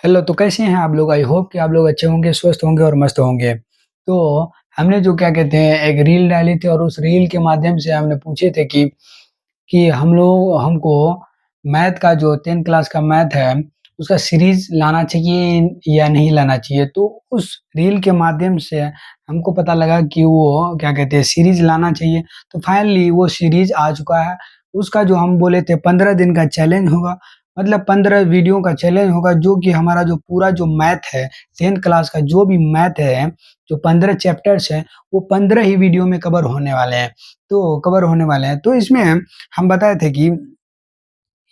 Hello, तो कैसे हैं आप लोग? आई होप कि आप लोग अच्छे होंगे, स्वस्थ होंगे और मस्त होंगे। तो हमने जो क्या कहते हैं एक रील डाली थी और उस रील के माध्यम से हमने पूछे थे कि हमको मैथ का जो 10th क्लास का मैथ है, उसका सीरीज़ लाना चाहिए या नहीं लाना चाहिए। तो उस रील के माध्यम से हमको पता लगा कि वो क्या कहते हैं सीरीज़ लाना चाहिए। तो फाइनली वो सीरीज़ आ चुका है। उसका जो हम बोले थे 15 दिन का चैलेंज होगा, मतलब 15 वीडियो का चैलेंज होगा, जो कि हमारा जो पूरा जो मैथ है, 10th क्लास का जो भी मैथ है, जो 15 चैप्टर्स हैं, वो 15 ही वीडियो में कवर होने वाले हैं। तो इसमें हम बताए थे कि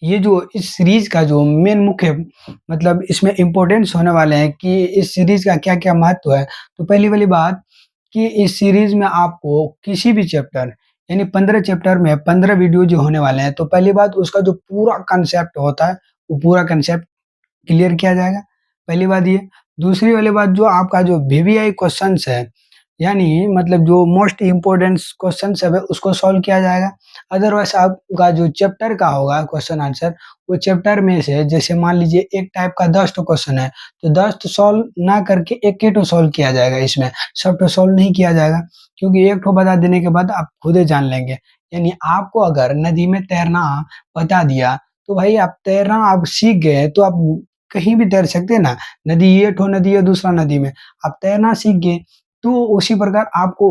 ये जो इस सीरीज़ का जो मेन मुख्य मतलब इसमें इम्पोर्टेंस होने वाले हैं कि इस सीरीज़ का क्या-क्या महत्व है। तो पहली वाली बात कि इस सीरीज़ में आपको किसी भी चैप्टर यानी 15 चैप्टर में 15 वीडियो जो होने वाले हैं, तो पहली बात उसका जो पूरा कांसेप्ट होता है, वो पूरा कांसेप्ट क्लियर किया जाएगा, पहली बात ये। दूसरी वाली बात जो आपका जो वीवीआई क्वेश्चन्स है, यानी मतलब जो मोस्ट इम्पोर्टेंट क्वेश्चन्स है उसको सॉल्व किया जाएगा। अदरवाइज़ आपका जो चैप्टर का होगा क्वेश्चन आंसर, वो चैप्टर में से जैसे मान लीजिए एक टाइप का 10 ठो क्वेश्चन है, तो 10 ठो सॉल्व ना करके 1 ही ठो सॉल्व किया जाएगा इसमें, सब ठो सॉल्व नहीं किया जाएगा। क्योंकि 1 ठो बता देने के बाद आप खुद ही जान लेंगे। यानी आपको अगर नदी में तैरना बता दिया, तो भाई आप तैरना आप सीख गए, तो आप कहीं भी तैर सकते हैं ना। नदी ये ठो नदी है, दूसरा नदी में आप तैरना सीख गए, तो उसी प्रकार आपको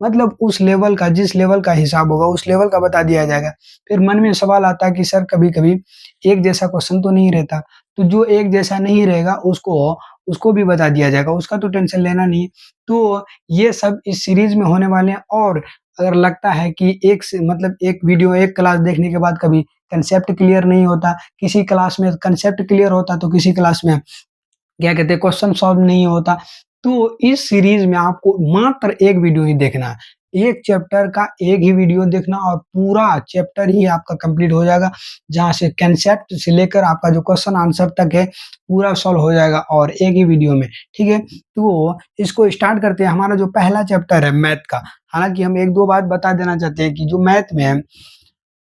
मतलब उस लेवल का जिस लेवल का हिसाब होगा उस लेवल का बता दिया जाएगा। फिर मन में सवाल आता है कि सर कभी-कभी एक जैसा क्वेश्चन तो नहीं रहता, तो जो एक जैसा नहीं रहेगा उसको भी बता दिया जाएगा, उसका तो टेंशन लेना नहीं है। तो ये सब इस सीरीज़ में होने वाले हैं। और अगर लगता है कि एक से मतलब एक वीडियो एक क्लास देखने के बाद कभी कांसेप्ट क्लियर नहीं होता, किसी क्लास में कांसेप्ट क्लियर होता तो किसी क्लास में क्या कहते हैं क्वेश्चन सॉल्व नहीं होता। तो इस सीरीज़ में आपको मात्र एक वीडियो ही देखना है। एक चैप्टर का एक ही वीडियो देखना और पूरा चैप्टर ही आपका कंप्लीट हो जाएगा। जहाँ से कांसेप्ट से लेकर आपका जो क्वेश्चन आंसर तक है, पूरा सॉल्व हो जाएगा और एक ही वीडियो में, ठीक है? तो इसको स्टार्ट करते हैं। हमारा जो पहला चैप्टर है मैथ का, हालाँकि हम 1-2 बात बता देना चाहते हैं कि जो मैथ में है,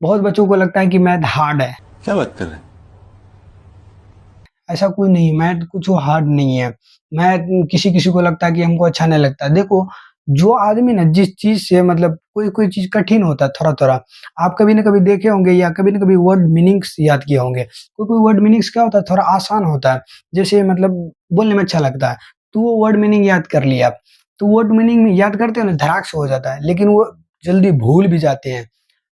बहुत बच्चों को लगता है कि मैथ हार्ड है। क्या बात कर रहे हैं? ऐसा कोई नहीं है, मैथ कुछ वो हार्ड नहीं है। मैथ किसी-किसी को लगता है कि हमको अच्छा नहीं लगता। देखो, जो आदमी ना जिस चीज़ से मतलब कोई-कोई चीज़ कठिन होता है थोड़ा-थोड़ा, आप कभी न कभी देखे होंगे या कभी न कभी वर्ड मीनिंग्स याद किए होंगे। कोई-कोई वर्ड मीनिंग्स क्या होता है थोड़ा आसान होता है, जैसे मतलब बोलने में अच्छा लगता है, तो वो वर्ड मीनिंग याद कर लिया आप। तो वर्ड मीनिंग में याद करते हो ना धड़ाक से हो जाता है, लेकिन वो जल्दी भूल भी जाते हैं।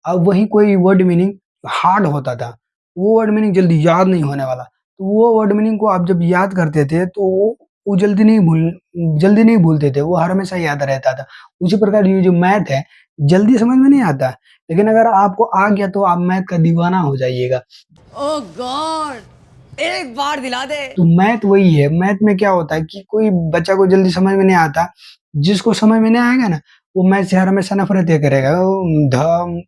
अब वही कोई वर्ड मीनिंग हार्ड होता था, वो वर्ड मीनिंग जल्दी याद नहीं होने वाला। तो वो वर्ड मीनिंग को आप जब याद करते थे तो वो जल्दी नहीं भूलते थे, वो हमेशा याद रहता था। उसी प्रकार ये जो मैथ है, जल्दी समझ में नहीं आता, लेकिन अगर आपको आ गया तो आप मैथ का दीवाना हो जाइएगा। ओह गॉड, एक बार दिला दे। तो मैथ वही है, मैथ में क्या होता है कि कोई बच्चा को जल्दी समझ में नहीं आता, जिसको समझ में नहीं आएगा ना, वो मैथ से हमेशा नफ़रत ही करेगा। ध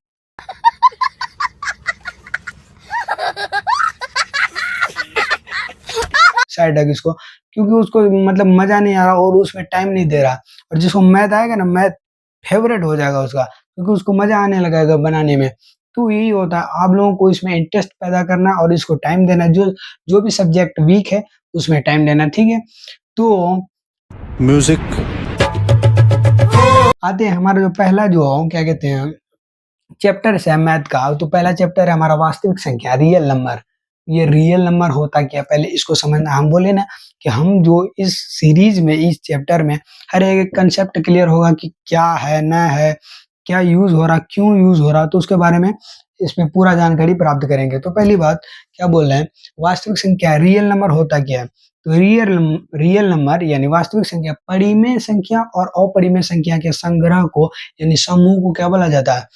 साइड हग इसको, क्योंकि उसको मतलब मज़ा नहीं आ रहा और उसमें टाइम नहीं दे रहा। और जिसको मैथ आएगा ना, मैथ फेवरेट हो जाएगा उसका, क्योंकि उसको मज़ा आने लगेगा बनाने में। तो यही होता है, आप लोगों को इसमें इंटरेस्ट पैदा करना और इसको टाइम देना, जो जो भी सब्जेक्ट वीक है, उसमें टाइम देना, ठीक है? तो म्यूजिक। आते हैं हमारा जो पहला जो क्या कहते हैं चैप्टर्स है मैथ का, तो पहला चैप्टर है हमारा वास्तविक संख्या, रियल नंबर। ये रियल नंबर होता क्या, पहले इसको समझना। हम बोले ना कि हम जो इस सीरीज़ में, इस चैप्टर में हर एक कांसेप्ट क्लियर होगा कि क्या है, ना है, क्या यूज़ हो रहा, क्यों यूज़ हो रहा, तो उसके बारे में इसमें पूरा जानकारी प्राप्त करेंगे। तो पहली बात क्या बोल रहे हैं, वास्तविक संख्या, रियल नंबर होता क्या है? तो रियल नंबर यानी वास्तविक संख्या, परिमेय संख्या और अपरिमेय संख्या के संग्रह को यानी समूह को क्या बोला जाता है?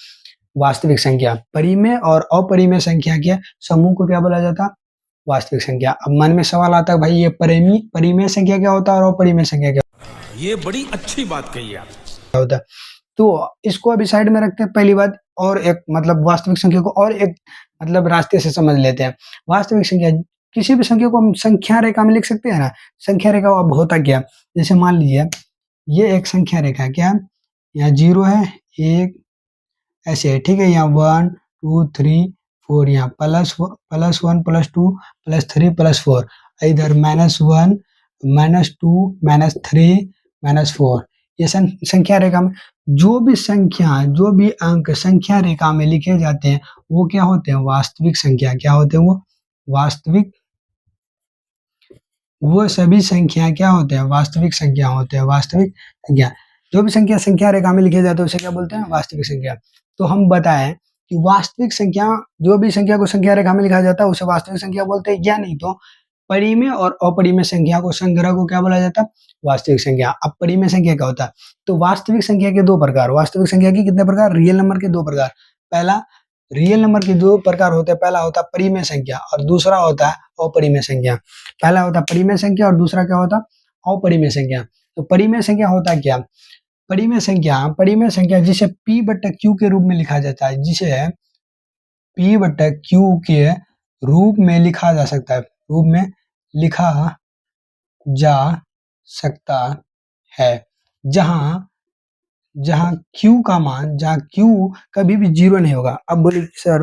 वास्तविक संख्या। परिमेय और अपरिमेय संख्या के समूह को क्या बोला जाता है? वास्तविक संख्या। अब मन में सवाल आता है भाई ये परिमेय संख्या क्या होता है और अपरिमेय संख्या क्या ये बड़ी अच्छी बात कही आप। होता है? तो इसको अभी साइड में रखते हैं पहली बात, और एक मतलब वास्तविक संख्या को और एक मतलब रास्ते से समझ लेते हैं। वास्तविक संख्या, किसी भी संख्या को हम संख्या रेखा में लिख सकते हैं ना। संख्या रेखा अब होता क्या? जैसे मान लीजिए ये एक संख्या रेखा है, क्या? यहाँ 0 है, 1 ऐसे है, ठीक है? यहाँ 1, 2, 3, 4 यहाँ +1, +2, +3, +4। इधर -1, -2, -3, -4। ये संख्या रेखा में जो भी अंक संख्या रेखा में लिखे जाते हैं वो क्या होते हैं? वास्तविक संख्या। क्या होते हैं वो? वास्तविक। वो सभी संख्या क्या होते हैं? वास्तविक संख्या होते हैं। वास्तविक संख्या। जो भी संख्या रेखा में लिखे जाते हैं उसे क्या बोलते हैं? वास्तविक संख्या। तो हम बताएं कि वास्तविक संख्या, जो भी संख्या को संख्या रेखा में लिखा जाता है उसे वास्तविक संख्या बोलते हैं, या नहीं तो परिमेय और अपरिमेय संख्या को संग्रह को क्या बोला जाता है? वास्तविक संख्या। अब परिमेय संख्या क्या होता है? तो वास्तविक संख्या के दो प्रकार। वास्तविक संख्या के कितने प्रकार? रियल नंबर के दो प्रकार। पहला, रियल नंबर के दो प्रकार होते हैं। पहला होता है परिमेय संख्या और दूसरा होता है अपरिमेय संख्या। पहला होता है परिमेय संख्या और दूसरा क्या होता है? अपरिमेय संख्या। तो परिमेय संख्या होता क्या? परिमेय संख्या जिसे P बटा Q के रूप में लिखा जाता है, जिसे P बटा Q के रूप में लिखा जा सकता है, रूप में लिखा जा सकता है, जहां Q का मान, जहां Q कभी भी 0 नहीं होगा। अब बोलिए सर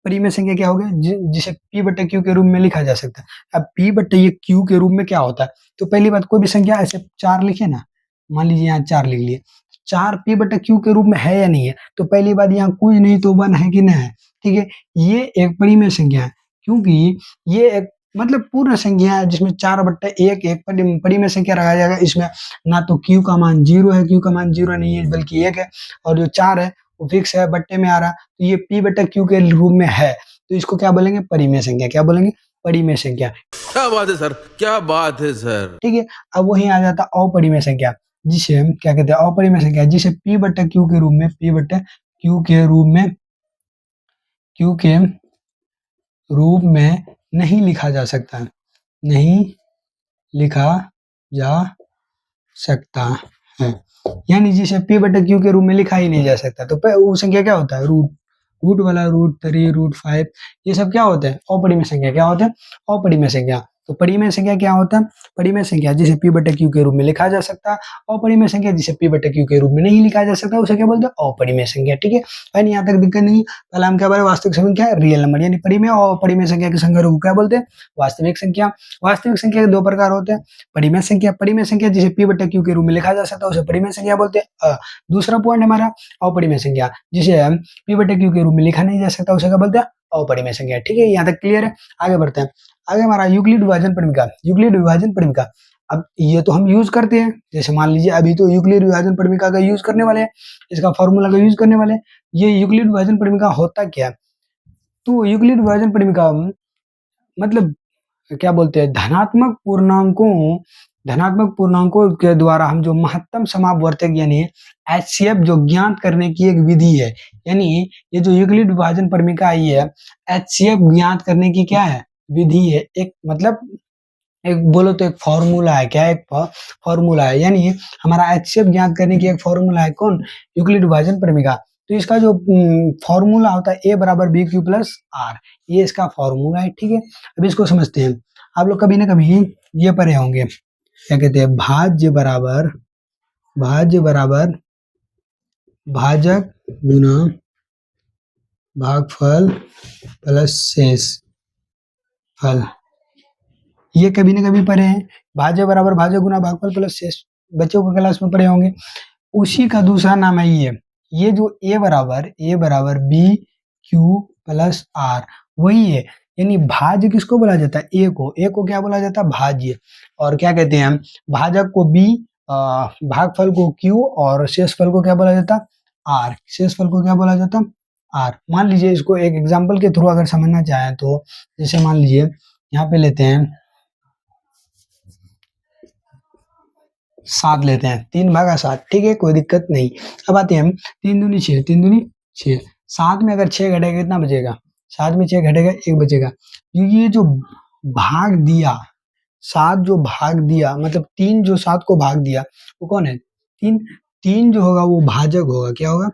परिमेय संख्या क्या होगा? जिसे P बटा Q के रूप में लिखा जा सकता है। अब P बटा ये Q के रूप में क्या होता है? तो पहली बात, कोई भी संख्या ऐसे 4 लिखे ना, मान लीजिए यहाँ 4 लिख लिए, 4 P बटा Q के रूप में है या नहीं है? तो पहली बात, यहाँ कुछ नहीं तो 1 है कि नहीं है, ठीक है। ये एक परिमेय संख्या है, क्योंकि ये एक मतलब पूर्ण संख्या है जिसमें 4 बट्टा 1 एक परिमेय संख्या रखा जाएगा। इसमें ना तो Q का मान 0 है, Q का मान 0 नहीं है बल्कि 1 है, और जो 4 है वो फिक्स है, बट्टे में आ रहा, तो ये P बटा Q के रूप में है, तो इसको क्या बोलेंगे? परिमेय संख्या। क्या बोलेंगे? परिमेय संख्या। क्या बात है सर, क्या बात है सर। ठीक है। अब वही आ जाता अपरिमेय संख्या, जिसे हम क्या कहते हैं? अपरिमेय संख्या, जिसे P बटा Q के रूप में, P बटा Q के रूप में नहीं लिखा जा सकता, नहीं लिखा जा सकता है, यानी जिसे P बटा Q के रूप में लिखा ही नहीं जा सकता। तो वो संख्या क्या होता है? रूट वाला, √3, √5, ये सब क्या होते हैं? अपरिमेय संख्या। क्या होते हैं? अपरिमेय संख्या। तो परिमेय संख्या क्या होता है? परिमेय संख्या जिसे P बटा Q के रूप में लिखा जा सकता है। अपरिमेय संख्या जिसे P बटा Q के रूप में नहीं लिखा जा सकता, उसे क्या बोलते हैं? अपरिमेय संख्या। ठीक है, यानी यहाँ तक दिक्कत नहीं। पहले हम क्या बोले? वास्तविक संख्या, रियल नंबर, यानी परिमेय और अपरिमेय संख्या के संग्रह को क्या बोलते हैं? वास्तविक संख्या। वास्तविक संख्या के दो प्रकार होते हैं। परिमेय संख्या जिसे P बटा Q के रूप में लिखा जा सकता है उसे परिमेय संख्या बोलते हैं। दूसरा पॉइंट हमारा अपरिमेय संख्या, जिसे P बटा Q के रूप में लिखा नहीं जा सकता, उसे क्या बोलते हैं? अपरिमेय संख्या। ठीक है, यहाँ तक क्लियर है। आगे बढ़ते हैं। आगे हमारा यूक्लिड विभाजन परिमिका। अब ये तो हम यूज करते हैं, जैसे मान लीजिए अभी तो यूक्लिड विभाजन परिमिका का यूज करने वाले हैं, इसका फॉर्मूला का यूज करने वाले हैं। ये यूक्लिड विभाजन परिमिका होता क्या? तो यूक्लिड विभाजन परिमिका मतलब क्या बोलते हैं? धनात्मक पूर्णांकों के द्वारा हम जो महत्तम समापवर्तक यानी HCF जो ज्ञात करने की एक विधि है, यानी ये जो यूक्लिड विभाजन परिमिका आई है, HCF ज्ञात करने की क्या है? विधि है। एक मतलब एक बोलो तो एक फॉर्मूला है। क्या? एक फॉर्मूला है, यानी हमारा HCF ज्ञात करने की एक फॉर्मूला है। कौन? यूक्लिड विभाजन परिमिका। तो इसका जो फॉर्मूला होता है A बराबर BQ प्लस R, ये इसका फॉर्मूला है। ठीक है, अब इसको समझते हैं। आप लोग कभी ना कभी ये पढ़े होंगे, क्या कहते हैं? भाज्य बराबर भाजक गुना भागफल प्लस शेषफल। ये कभी ना कभी पढ़े हैं। भाज्य बराबर भाजक गुना भागफल प्लस शेष, बच्चों को क्लास में पढ़े होंगे। उसी का दूसरा नाम है ये जो A बराबर BQ प्लस R, वही है। यानी भाज्य किसको बोला जाता है? A को क्या बोला जाता है? भाज्य। और क्या कहते हैं? भाजक को B, भागफल को Q और शेषफल को क्या बोला जाता है? R। शेषफल को क्या बोला जाता है? R। मान लीजिए इसको एक एग्जाम्पल के थ्रू अगर समझना चाहें तो, जैसे मान लीजिए यहाँ पे लेते हैं 7 लेते हैं, 3/7। ठीक है, कोई दिक्कत नहीं। अब आते हैं हम 3 दूनी 6, 7 में अगर 6 घटेगा कितना बचेगा? 7 में 6 घटेगा 1 बचेगा। ये जो भाग दिया, 7 जो भाग दिया, मतलब 3 जो 7 को भाग दिया, वो कौन है? 3 जो होगा वो भाजक होगा। क्या होगा?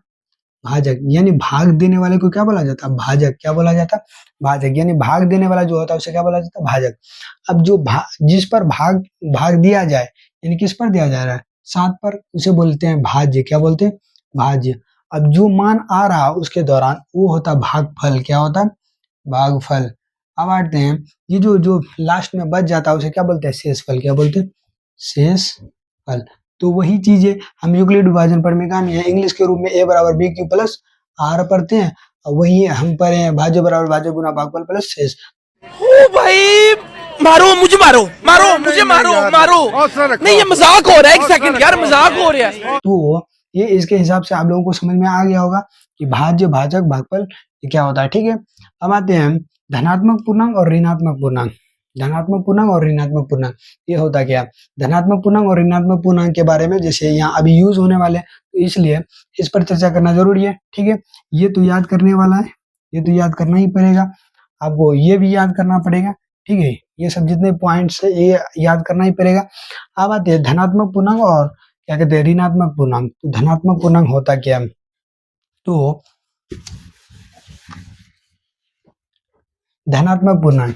भाजक। यानी भाग देने वाले को क्या बोला जाता है? भाजक। क्या बोला जाता है? भाजक। यानी भाग देने वाला जो होता है उसे क्या बोला जाता है? भाजक। अब जो जिस पर भाग दिया जाए, यानी किस पर दिया जा रहा है? 7 पर, उसे बोलते हैं भाज्य। क्या बोलते हैं? भाज्य। अब जो मान आ रहा है उसके दौरान वो होता है भागफल। क्या होता है? भागफल। अब आते हैं ये जो लास्ट में बच जाता है उसे क्या बोलते हैं, शेषफल। क्या बोलते हैं, शेषफल। तो वही चीजें हम यूक्लिड विभाजन पढ़ने का है, इंग्लिश के रूप में a बराबर बी क्यू प्लस आर पढ़ते हैं, और वही हम पढ़े हैं भाज्य बराबर भाज्य गुना भागफल प्लस शेष। ओ भाई, मारो मुझे, मारो मारो मुझे, मारो मारो। नहीं, ये मजाक हो रहा है, एक सेकंड यार, मजाक हो रहा है। तो ये इसके हिसाब से आप लोगों को समझ में आ गया होगा कि भाज्य भाजक भागफल ये क्या होता है। ठीक है, अब आते हैं धनात्मक पूर्णांक और ऋणात्मक पूर्णांक। धनात्मक पूर्णांक और ऋणात्मक पूर्णांक ये होता क्या है। धनात्मक पूर्णांक और ऋणात्मक पूर्णांक के बारे में जैसे यहाँ अभी यूज होने वाले हैं, तो इसलिए इस पर चर्चा करना जरूरी है। ठीक है, ये तो याद करने वाला है, ये तो याद करना ही पड़ेगा आपको, ये भी याद करना पड़ेगा। ठीक है, ये सब जितने पॉइंट्स है ये याद करना ही पड़ेगा। अब आते हैं धनात्मक पूर्णांक और क्या कहते हैं, ऋणात्मक पूर्णांक। तो धनात्मक पूर्णांक होता क्या है, तो धनात्मक पूर्णांक,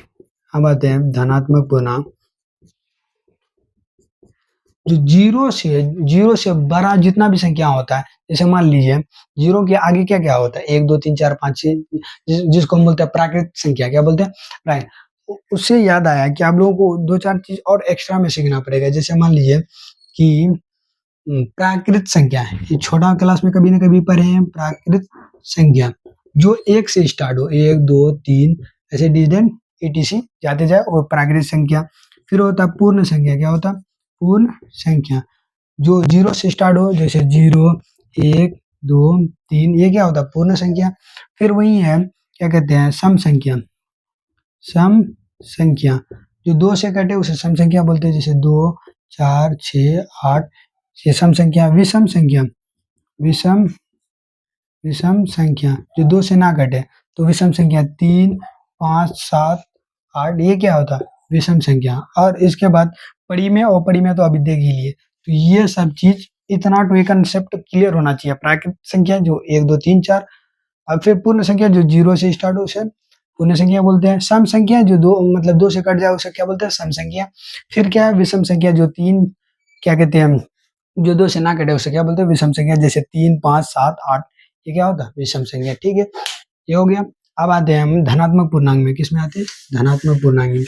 अब आते हैं धनात्मक पूर्णांक जो जीरो से बड़ा जितना भी संख्या होता है, जैसे मान लीजिए जीरो के आगे क्या क्या होता है, 1 2 3 4 5 6, जिसको हम बोलते हैं प्राकृत संख्या। क्या बोलते हैं, राइट। उससे याद आया कि आप लोगों को 2 4 चीज और एक्स्ट्रा में सीखना पड़ेगा। जैसे मान लीजिए कि प्राकृत संख्या है, ये छोटा क्लास में कभी ना कभी पढ़े हैं। प्राकृत संख्या जो 1 से स्टार्ट हो, 1 2 3 ऐसे डिजिट etc जाते जाए, वो प्राकृत संख्या। फिर होता है पूर्ण संख्या। क्या होता है, पूर्ण संख्या जो 0 से स्टार्ट हो, जैसे 0 1 2 3, ये क्या होता है, पूर्ण संख्या। फिर वही है क्या कहते हैं, सम संख्या। सम संख्या जो 2 से कटे उसे सम संख्या बोलते हैं, जैसे 2 4 6 8, ये सम संख्या। विषम संख्या, विषम विषम संख्या जो 2 से ना कटे, तो विषम संख्या 3 5 7 8, ये क्या होता है, विषम संख्या। और इसके बाद परिमेय और अपरिमेय तो अभी देख ही लिए। तो ये सब चीज इतना तो ये कंसेप्ट क्लियर होना चाहिए। प्राकृत संख्या जो 1 2 3 4, और फिर पूर्ण संख्या जो 0 से स्टार्ट हो उसे पूर्ण संख्या बोलते हैं। सम संख्या जो 2 से कट जाए उसे क्या बोलते हैं, सम संख्या। फिर क्या है, विषम संख्या जो 3 क्या कहते हैं, जो 2 से ना कटे उसे क्या बोलते हैं, विषम संख्या। जैसे 3 5 7 8, ये क्या होता है, विषम संख्या। ठीक है, ये हो गया। अब आते हैं हम धनात्मक पूर्णांक में। किसमें आते हैं, धनात्मक पूर्णांक में।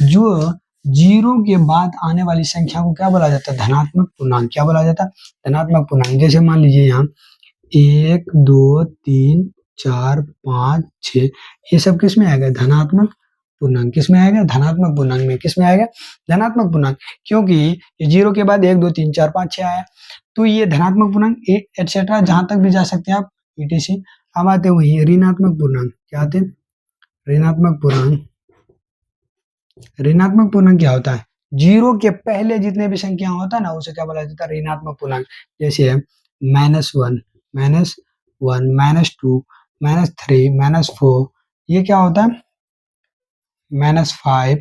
जो 0 के बाद आने वाली संख्या को क्या बोला जाता है, धनात्मक पूर्णांक। क्या बोला जाता है, धनात्मक पूर्णांक। जैसे मान लीजिए यहाँ 1 2 3 4 5 6, ये सब किसमें आएगा, धनात्मक पूर्णांक। किसमें आएगा, धनात्मक पूर्णांक में। किसमें आएगा, धनात्मक पूर्णांक, क्योंकि ये 0 के बाद 1 2 3 4 5 6 आया, तो ये धनात्मक पूर्णांक एटसेट्रा जहां तक भी जा सकते हैं आप, etc। अब आते हैं वही ऋणात्मक पूर्णांक। क्या आते हैं, ऋणात्मक पूर्णांक। ऋणात्मक पूर्णांक क्या होता है, 0 के पहले जितने भी संख्या होता है ना, उसे क्या बोला जाता है, ऋणात्मक पूर्णांक। जैसे -1 -1 -2 -3 -4, ये क्या होता है, -5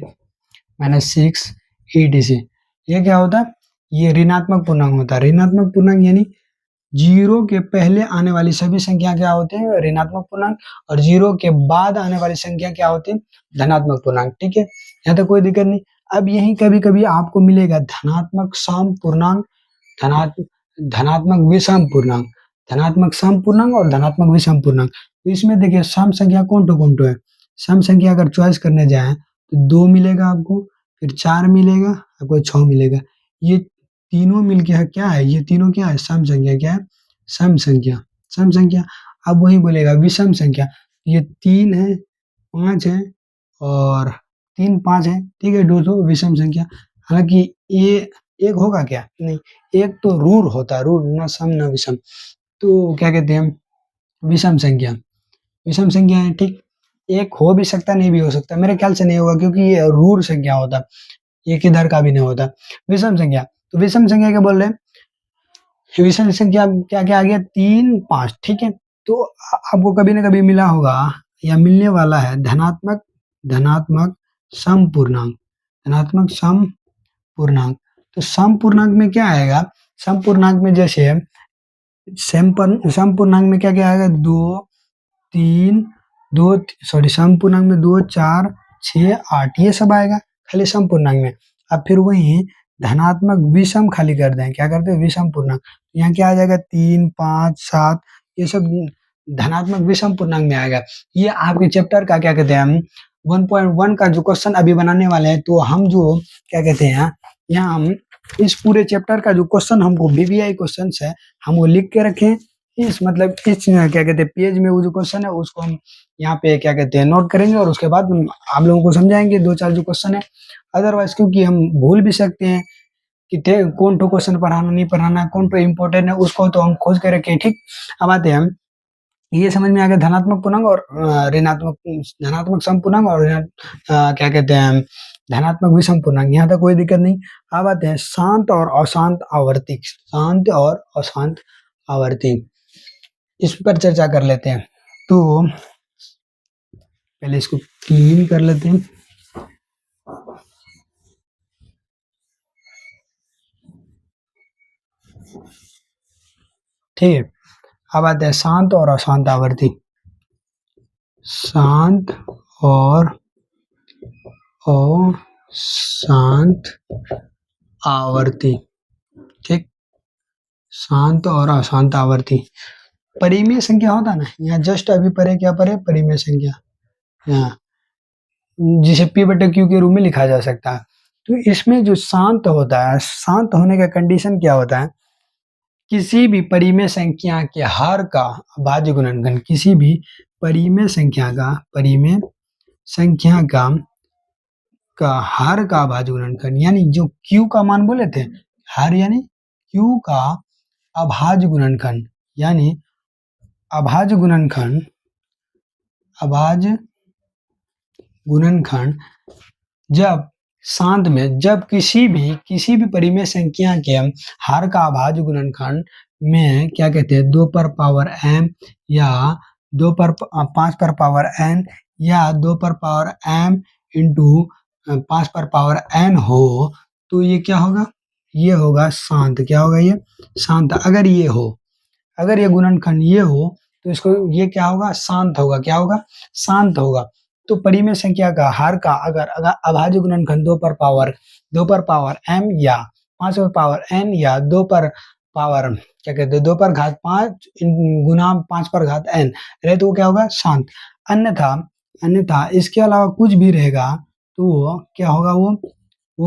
-6 etc। ये क्या होता है, ये ऋणात्मक पूर्णांक होता है। ऋणात्मक पूर्णांक यानी 0 के पहले आने वाली सभी संख्या क्या होते हैं, ऋणात्मक पूर्णांक, और 0 के बाद आने वाली संख्या क्या होती है, धनात्मक पूर्णांक। ठीक है, यहाँ तक कोई दिक्कत नहीं। अब यही कभी कभी आपको मिलेगा धनात्मक सम पूर्णांक, धनात्मक विषम पूर्णांक, धनात्मक सम पूर्णांक और धनात्मक विषम पूर्णांक। तो इसमें देखिए सम संख्या कौन तो है। सम संख्या अगर चॉइस करने जाए तो 2 मिलेगा आपको, फिर 4 मिलेगा आपको, 6 मिलेगा। ये तीनों मिलके क्या है, ये तीनों क्या है, सम संख्या। क्या है, सम संख्या, सम संख्या। अब वही बोलेगा विषम संख्या, ये 3 है 5 है और 3 5 है। ठीक है, 2 विषम संख्या। हालांकि ये एक होगा क्या, नहीं, एक तो रूढ़ होता है, रूढ़, न सम न विषम, तो क्या कहते हैं, विषम संख्या। विषम संख्या है, ठीक। एक हो भी सकता, नहीं भी हो सकता, मेरे ख्याल से नहीं होगा, क्योंकि ये रूढ़ संख्या होता है, एक इधर का भी नहीं होता। विषम संख्या, तो विषम संख्या क्या बोल रहे हैं, विषम संख्या क्या क्या आ गया, 3 5। ठीक है, तो आपको कभी ना कभी मिला होगा या मिलने वाला है धनात्मक सम पूर्णांक, धनात्मक सम पूर्णांक। तो सम पूर्णांक में क्या आएगा, सम पूर्णांक में जैसे सम पूर्णांक में क्या क्या आएगा, 2 पूर्णांक में 2 4 6 8, ये सब आएगा खाली सम पूर्णांक में। अब फिर वही धनात्मक विषम खाली कर दें, क्या करते हैं, विषम पूर्णांक। यहाँ क्या आ जाएगा, 3 5 7, ये सब धनात्मक विषम पूर्णांक में आएगा। ये आपके चैप्टर का क्या कहते हैं, हम 1.1 का जो क्वेश्चन अभी बनाने वाले हैं, तो हम जो क्या कहते हैं, यहाँ हम इस पूरे चैप्टर का जो क्वेश्चन हमको वीवीआई क्वेश्चन है हम वो लिख के रखें। इस मतलब इस क्या कहते हैं पेज में वो जो क्वेश्चन है उसको हम यहाँ पे क्या कहते हैं नोट करेंगे, और उसके बाद आप लोगों को समझाएंगे 2-4 जो क्वेश्चन है। अदरवाइज क्योंकि हम भूल भी सकते हैं कि कौन तो क्वेश्चन पढ़ाना नहीं पढ़ाना, कौन तो इम्पोर्टेंट है, उसको तो हम खोज के रखें। ठीक, अब आते हैं हम, ये समझ में आ गया धनात्मक पूर्णांक और ऋणात्मक, धनात्मक समपूर्णांक और क्या कहते हैं धनात्मक विषम पूर्णांक, यहाँ तक कोई दिक्कत नहीं। अब आते हैं शांत और अशांत आवर्ती, शांत और अशांत आवर्ती, इस पर चर्चा कर लेते हैं। तो पहले इसको क्लीन कर लेते हैं। ठीक है, अब आते हैं शांत और अशांत आवर्ती, शांत और अशांत आवर्ती। ठीक, शांत और अशांत आवर्ती, परिमेय संख्या होता ना, यहाँ जस्ट अभी परे क्या परे परिमेय संख्या, यहाँ जिसे P बटे Q के रूप में लिखा जा सकता है। तो इसमें जो शांत होता है, शांत होने का कंडीशन क्या होता है, किसी भी परिमेय संख्या के हर का अभाज्य गुणनखंड, किसी भी परिमेय संख्या का हर का अभाज्य गुणनखंड, यानी जो Q का मान बोले थे, हर यानी Q का अभाज्य गुणनखंड, यानी अभाज्य गुणनखंड जब शांत में, जब किसी भी परिमेय संख्या के हर का अभाज्य गुणनखंड में क्या कहते हैं 2 पर पावर m या 5 पर पावर n या 2 पर पावर m इंटू 5 पर पावर n हो, तो ये क्या होगा, ये होगा शांत। क्या होगा, ये शांत। अगर ये हो, अगर ये गुणनखंड ये हो, तो इसको ये क्या होगा, शांत होगा। क्या होगा, शांत होगा। तो परिमेय संख्या का हर का अगर अभाज्य गुणनखंड 2 पर पावर m या 5 पर पावर n या 2 पर पावर क्या कहते हैं 2 पर घात 5 गुना 5 पर घात n रहे, तो वो क्या होगा, शांत। अन्यथा इसके अलावा कुछ भी रहेगा तो वो क्या होगा, वो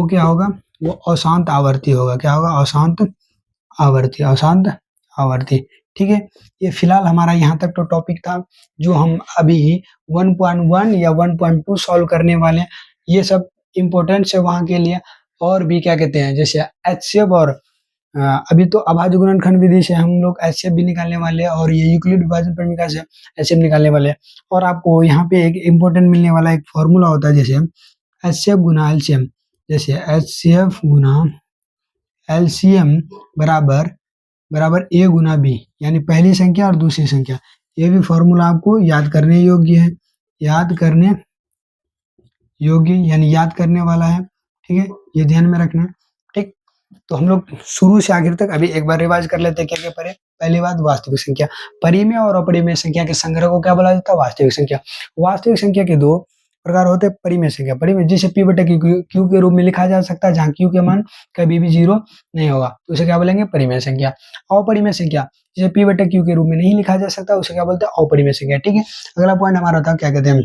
क्या होगा, वो अशांत आवर्ती होगा। क्या होगा, अशांत आवर्ती। ठीक है, ये फिलहाल हमारा यहाँ तक तो टॉपिक था जो हम अभी 1.1 या 1.2 सॉल्व करने वाले हैं। ये सब इम्पोर्टेंट है वहाँ के लिए। और भी क्या कहते हैं, जैसे एचसीएफ और अभी तो अभाज्य गुणनखंड विधि से हम लोग एचसीएफ भी निकालने वाले हैं, और ये यूक्लिड विभाजन प्रमेय से एचसीएफ निकालने वाले हैं। और आपको यहाँ पे एक इम्पोर्टेंट मिलने वाला एक फॉर्मूला होता है, जैसे एचसीएफ गुना एलसीएम, जैसे एचसीएफ गुना एलसीएम बराबर ए गुना बी, यानी पहली संख्या और दूसरी संख्या। ये भी फॉर्मूला आपको याद करने योग्य है, याद करने वाला है। ठीक है, ये ध्यान में रखना। ठीक, तो हम लोग शुरू से आखिर तक अभी एक बार रिवाइज कर लेते हैं क्या क्या पढ़े। पहली बात, वास्तविक संख्या, परिमेय और अपरिमेय संख्या के संग्रह को क्या बोला जाता है, वास्तविक संख्या। वास्तविक संख्या के 2 प्रकार होते हैं। परिमेय संख्या, परिमेय जिसे P बटे Q के रूप में लिखा जा सकता है, जहाँ Q के मान कभी भी 0 नहीं होगा, तो उसे क्या बोलेंगे, परिमेय संख्या। अपरिमेय संख्या जिसे P बटे Q के रूप में नहीं लिखा जा सकता, उसे क्या बोलते हैं, अपरिमेय संख्या। ठीक है, अगला पॉइंट हमारा था क्या कहते हैं,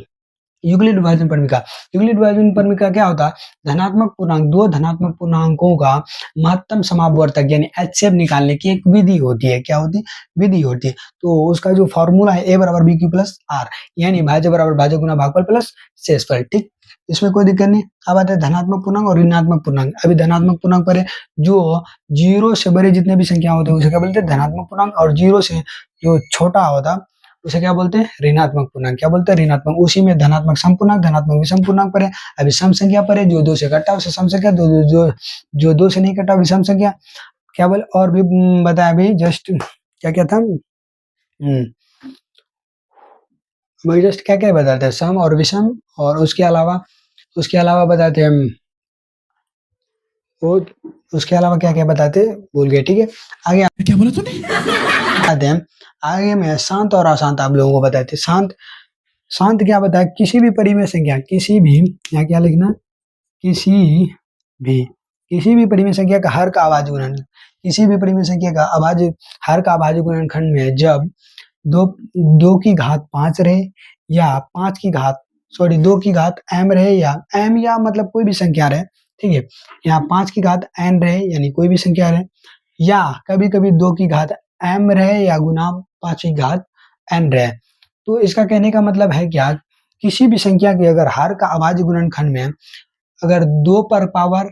यूक्लिड विभाजन परमिका। यूक्लिड विभाजन परमिका क्या होता है, धनात्मक पूर्णांक, 2 धनात्मक पूर्णांकों का महत्तम समापवर्तक यानी एचसीएफ निकालने की एक विधि होती है। क्या होती है, विधि होती है। तो उसका जो फॉर्मूला है A बराबर BQ प्लस R, यानी भाज्य बराबर भाज्य गुना भागफल प्लस शेषफल। ठीक, इसमें कोई दिक्कत नहीं। अब आते हैं धनात्मक पूर्णांक और ऋणात्मक पूर्णांक। अभी धनात्मक पूर्णांक पर जो 0 से बड़े जितने भी संख्या होते हैं उसे क्या बोलते हैं, धनात्मक पूर्णांक, और 0 से जो छोटा होता उसे क्या बोलते हैं, ऋणात्मक पूर्णांक। क्या बोलते हैं, ऋणात्मक। उसी में धनात्मक समपूर्णांक, धनात्मक विषम पूर्णांक पर है। अभी सम संख्या पर है, जो 2 से कटा उसे सम संख्या, जो 2 से नहीं कटा विषम संख्या। क्या बोले, और भी बताया अभी जस्ट क्या क्या था, वही जस्ट क्या क्या बताते हैं, सम और विषम, और उसके अलावा बताते हैं वो, उसके अलावा क्या क्या बताते भूल गए। ठीक है, आगे क्या बोला तूने, आते हैं। आगे में शांत और अशांत आप लोगों को बताते हैं। शांत क्या बताया, किसी भी परिमेय संख्या, किसी भी, यहाँ क्या लिखना, किसी भी परिमेय संख्या का हर का अभाज्य गुणनखंड, किसी भी परिमेय संख्या का हर का अभाज्य गुणनखंड में जब 2 की घात 5 रहे या 5 की घात सॉरी 2 की घात m रहे या m या मतलब कोई भी संख्या रहे, ठीक है। यहाँ 5 की घात n रहे यानी कोई भी संख्या रहे, या कभी-कभी 2 की घात m रहे या गुना 5 की घात n रहे। तो इसका कहने का मतलब है क्या, किसी भी संख्या के अगर हर का अभाज्य गुणनखंड में अगर 2 पर पावर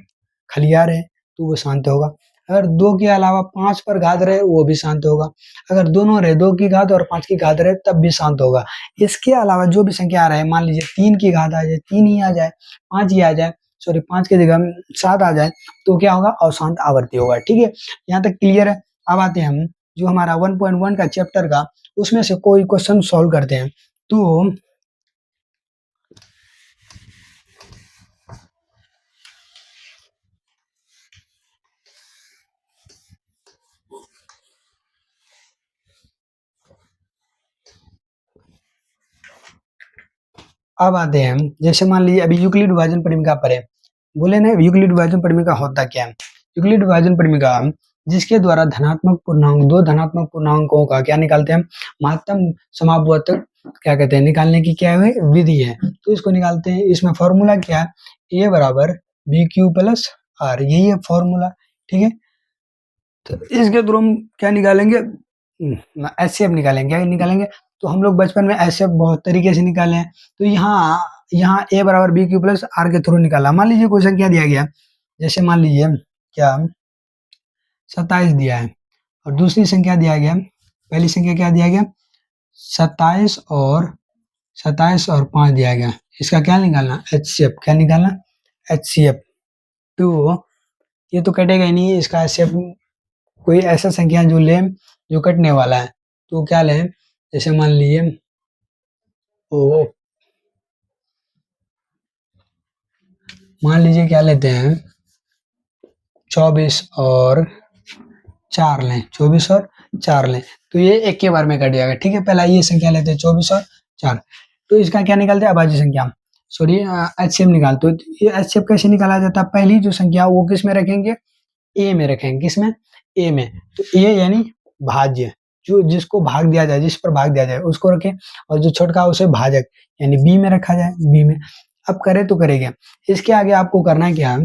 खलिया रहे तो वो शांत होगा, अगर 2 के अलावा 5 पर घात रहे वो भी शांत होगा, अगर दोनों रहे 2 की घात और 5 की घात रहे तब भी शांत होगा। इसके अलावा जो भी संख्या आ रहे, मान लीजिए 3 की घात आ जाए, 3 ही आ जाए, 5 ही आ जाए, सॉरी 5 की जगह 7 आ जाए तो क्या होगा, अशांत आवर्ती होगा, ठीक है। यहाँ तक क्लियर है। अब आते हैं हम जो हमारा 1.1 का चैप्टर का, उसमें से कोई क्वेश्चन सॉल्व करते हैं। तो अब आते हैं, जैसे मान लीजिए अभी यूक्लिड विभाजन परिमिका पढ़े, बोले ना यूक्लिड विभाजन परिमिका होता क्या है। यूक्लिड विभाजन परिमिका जिसके द्वारा धनात्मक पूर्णांक, दो धनात्मक पूर्णांकों का क्या निकालते हैं, महत्तम समापवर्तक क्या कहते हैं, निकालने की क्या है विधि है। तो इसको निकालते हैं, इसमें फॉर्मूला क्या है, ए बराबर बी क्यू प्लस आर, यही है फॉर्मूला, ठीक है। तो इसके थ्रू हम क्या निकालेंगे, एचसीएफ निकालेंगे। क्या निकालेंगे, तो हम लोग बचपन में एचसीएफ बहुत तरीके से निकाले हैं। तो यहाँ ए बराबर बी क्यू प्लस आर के थ्रू निकाला। मान लीजिए क्वेश्चन क्या दिया गया, जैसे मान लीजिए क्या 27 दिया है और दूसरी संख्या दिया गया, पहली संख्या क्या दिया गया 27 और 5 दिया गया। इसका क्या निकालना, एचसीएफ। क्या निकालना, एचसीएफ। तो ये तो कटेगा ही नहीं, इसका एचसीएफ कोई ऐसा संख्या जो ले जो कटने वाला है, तो क्या लें, जैसे मान लीजिए ओ, मान लीजिए क्या लेते हैं 24 और 4 लें, 24 और 4 लें, तो ये एक के बार में कट जाएगा, ठीक है। पहला ये संख्या लेते हैं 24 और 4, तो इसका क्या निकालते हैं, अभाज्य संख्या, सॉरी एचसीएफ निकालते। तो ये एचसीएफ कैसे निकाला जाता है, पहली जो संख्या वो किस में रखेंगे, ए में रखेंगे, किसमें, ए में। तो ए यानी भाज्य, जो जिसको भाग दिया जाए, जिस पर भाग दिया जाए उसको रखें, और जो छोटका उसे भाजक यानी बी में रखा जाए, बी में। अब करे तो करेंगे, इसके आगे आपको करना है क्या,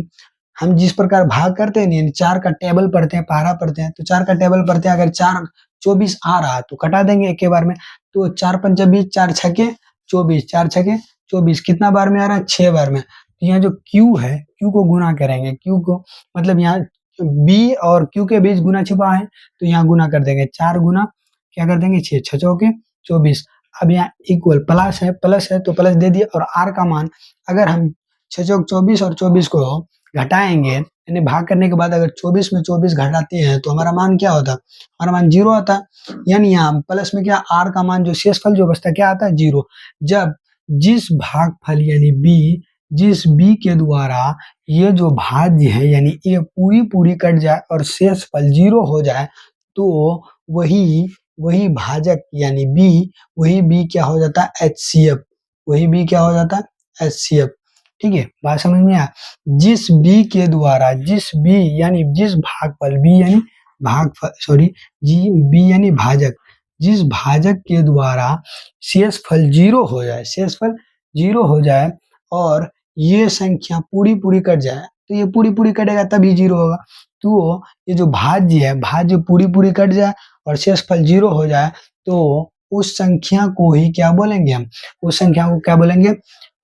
हम जिस प्रकार भाग करते हैं यानी 4 का टेबल पढ़ते हैं, पहाड़ा पढ़ते हैं, तो 4 का टेबल पढ़ते हैं, अगर 4 24 आ रहा तो कटा देंगे एक के बार में। तो 4 पंचे 20, 4 छके 24, 4 छके 24, कितना बार में आ रहा है, 6 बार में। तो यहाँ जो क्यू है, क्यू को गुना करेंगे, क्यू को मतलब यहाँ बी और क्यू के बीच गुना छिपा है, तो यहाँ गुना कर देंगे, 4 गुना क्या कर देंगे 6, 6 चौके 24। अब यहाँ इक्वल प्लस है तो प्लस दे दिए, और आर का मान अगर हम 6 चौक 24 और 24 को घटाएंगे, यानी भाग करने के बाद अगर 24 में 24 घटाते हैं तो हमारा मान क्या होता है, हमारा मान 0 आता है। यानी यहाँ प्लस में क्या, आर का मान जो शेषफल जो बचता है क्या आता है, 0। जब जिस भागफल यानी बी, जिस बी के द्वारा ये जो भाज्य है यानी ये पूरी कट जाए और शेषफल 0 हो जाए, तो वही भाजक यानी बी, वही बी क्या हो जाता है, एचसीएफ, वही बी क्या हो जाता है, एचसीएफ, ठीक है। बात समझ में आया, जिस बी के द्वारा, जिस बी यानी जिस भागफल, बी यानी भागफल, सॉरी जी बी यानी भाजक, जिस भाजक के द्वारा शेषफल 0 हो जाए, शेषफल 0 हो जाए और ये संख्या पूरी कट जाए, तो ये पूरी कटेगा तभी 0 होगा। तो ये जो भाज्य है, भाज्य पूरी कट जाए और शेषफल 0 हो जाए, तो उस संख्या को ही क्या बोलेंगे हम, उस संख्या को क्या बोलेंगे,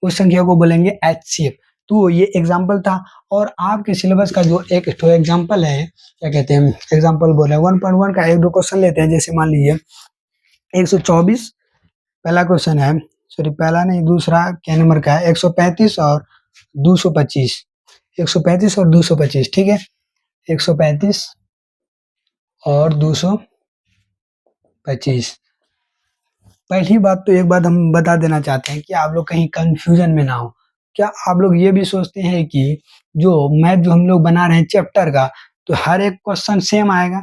उस संख्या को बोलेंगे एचसीएफ। तो ये एग्जाम्पल था, और आपके सिलेबस का जो एक तो एग्जाम्पल है, क्या कहते हैं, एग्जाम्पल बोले 1.1 का एक दो क्वेश्चन लेते हैं। जैसे मान लीजिए 124 पहला क्वेश्चन है, सॉरी पहला नहीं दूसरा क्या नंबर का है, 135 और 225, 135 और 225, ठीक है, 135 और 225। पहली बात तो एक बात हम बता देना चाहते हैं कि आप लोग कहीं कंफ्यूजन में ना हो। क्या आप लोग ये भी सोचते हैं कि जो मैथ जो हम लोग बना रहे हैं चैप्टर का, तो हर एक क्वेश्चन सेम आएगा,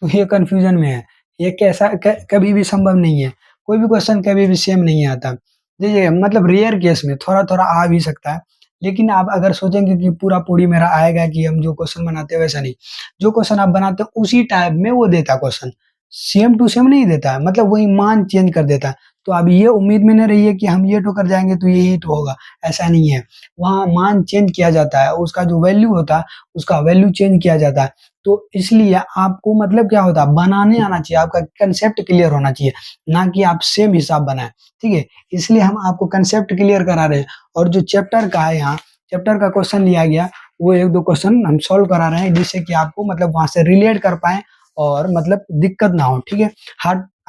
तो ये कंफ्यूजन में है। ये कैसा कभी भी संभव नहीं है, कोई भी क्वेश्चन कभी भी सेम नहीं आता। देखिए मतलब रेयर केस में थोड़ा आ भी सकता है, लेकिन आप अगर सोचेंगे कि पूरी मेरा आएगा कि हम जो क्वेश्चन बनाते हैं वैसा नहीं, जो क्वेश्चन आप बनाते हैं उसी टाइप में वो देता क्वेश्चन, सेम टू सेम नहीं देता है, मतलब वही मान चेंज कर देता है। तो अब ये उम्मीद में न रही है कि हम ये टू कर जाएंगे तो यही तो होगा, ऐसा नहीं है। वहाँ मान चेंज किया जाता है, उसका जो वैल्यू होता है उसका वैल्यू चेंज किया जाता है। तो इसलिए आपको मतलब क्या होता है, बनाने आना चाहिए, आपका कंसेप्ट क्लियर होना चाहिए, ना कि आप सेम हिसाब बनाए। ठीक है, इसलिए हम आपको कंसेप्ट क्लियर करा रहे हैं। और जो चैप्टर का है, यहाँ चैप्टर का क्वेश्चन लिया गया, वो 1-2 क्वेश्चन हम सॉल्व करा रहे हैं, जिससे कि आपको मतलब वहां से रिलेट कर पाए और मतलब दिक्कत ना हो। ठीक है,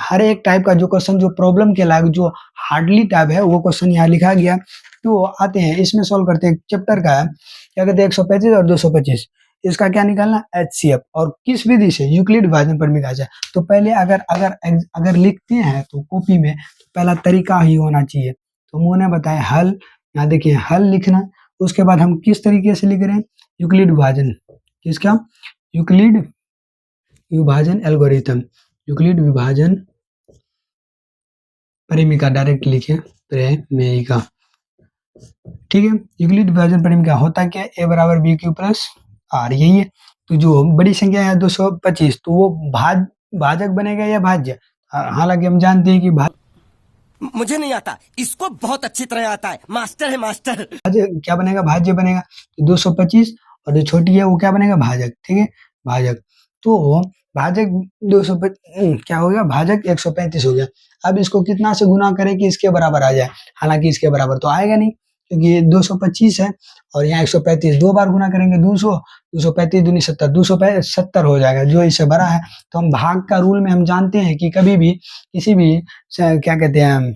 हर एक टाइप का जो क्वेश्चन जो प्रॉब्लम के लायक जो हार्डली टाइप है वो क्वेश्चन यहाँ लिखा गया। तो आते हैं इसमें सॉल्व करते हैं। चैप्टर का है क्या कहते हैं 135 और 225, इसका क्या निकालना HCF और किस विधि से, यूक्लिड विभाजन परिमिका से। तो पहले अगर लिखते हैं तो कॉपी में तो पहला तरीका ही होना चाहिए। तो उन्होंने बताया हल, यहाँ देखिए हल लिखना, उसके बाद हम किस तरीके से लिख रहे हैं, यूक्लिड विभाजन, किसका, यूक्लिड विभाजन एल्गोरिथम, यूक्लिड विभाजन परिमिका, डायरेक्ट लिखे परिमिका। ठीक है, यूक्लिड विभाजन परिमिका होता क्या है, a बराबर बी क्यू प्लस आर, यही है। तो जो बड़ी संख्या है 225, तो वो भाजक बनेगा या भाज्य। हालांकि हम जानते हैं कि मुझे नहीं आता, इसको बहुत अच्छी तरह आता है, मास्टर है मास्टर। भाज्य क्या बनेगा, भाज्य बनेगा। तो 225 और जो छोटी है वो क्या बनेगा, भाजक। ठीक है, भाजक। तो भाजक 225 क्या हो गया, भाजक 135 हो गया। अब इसको कितना से गुना करें कि इसके बराबर आ जाए, हालांकि इसके बराबर तो आएगा नहीं, क्योंकि ये 225 है और यहाँ 135, 2 बार गुना करेंगे 200, 235 दूनी 70, 270 हो जाएगा, जो इससे बड़ा है। तो हम भाग का रूल में हम जानते हैं कि कभी भी किसी भी क्या कहते हैं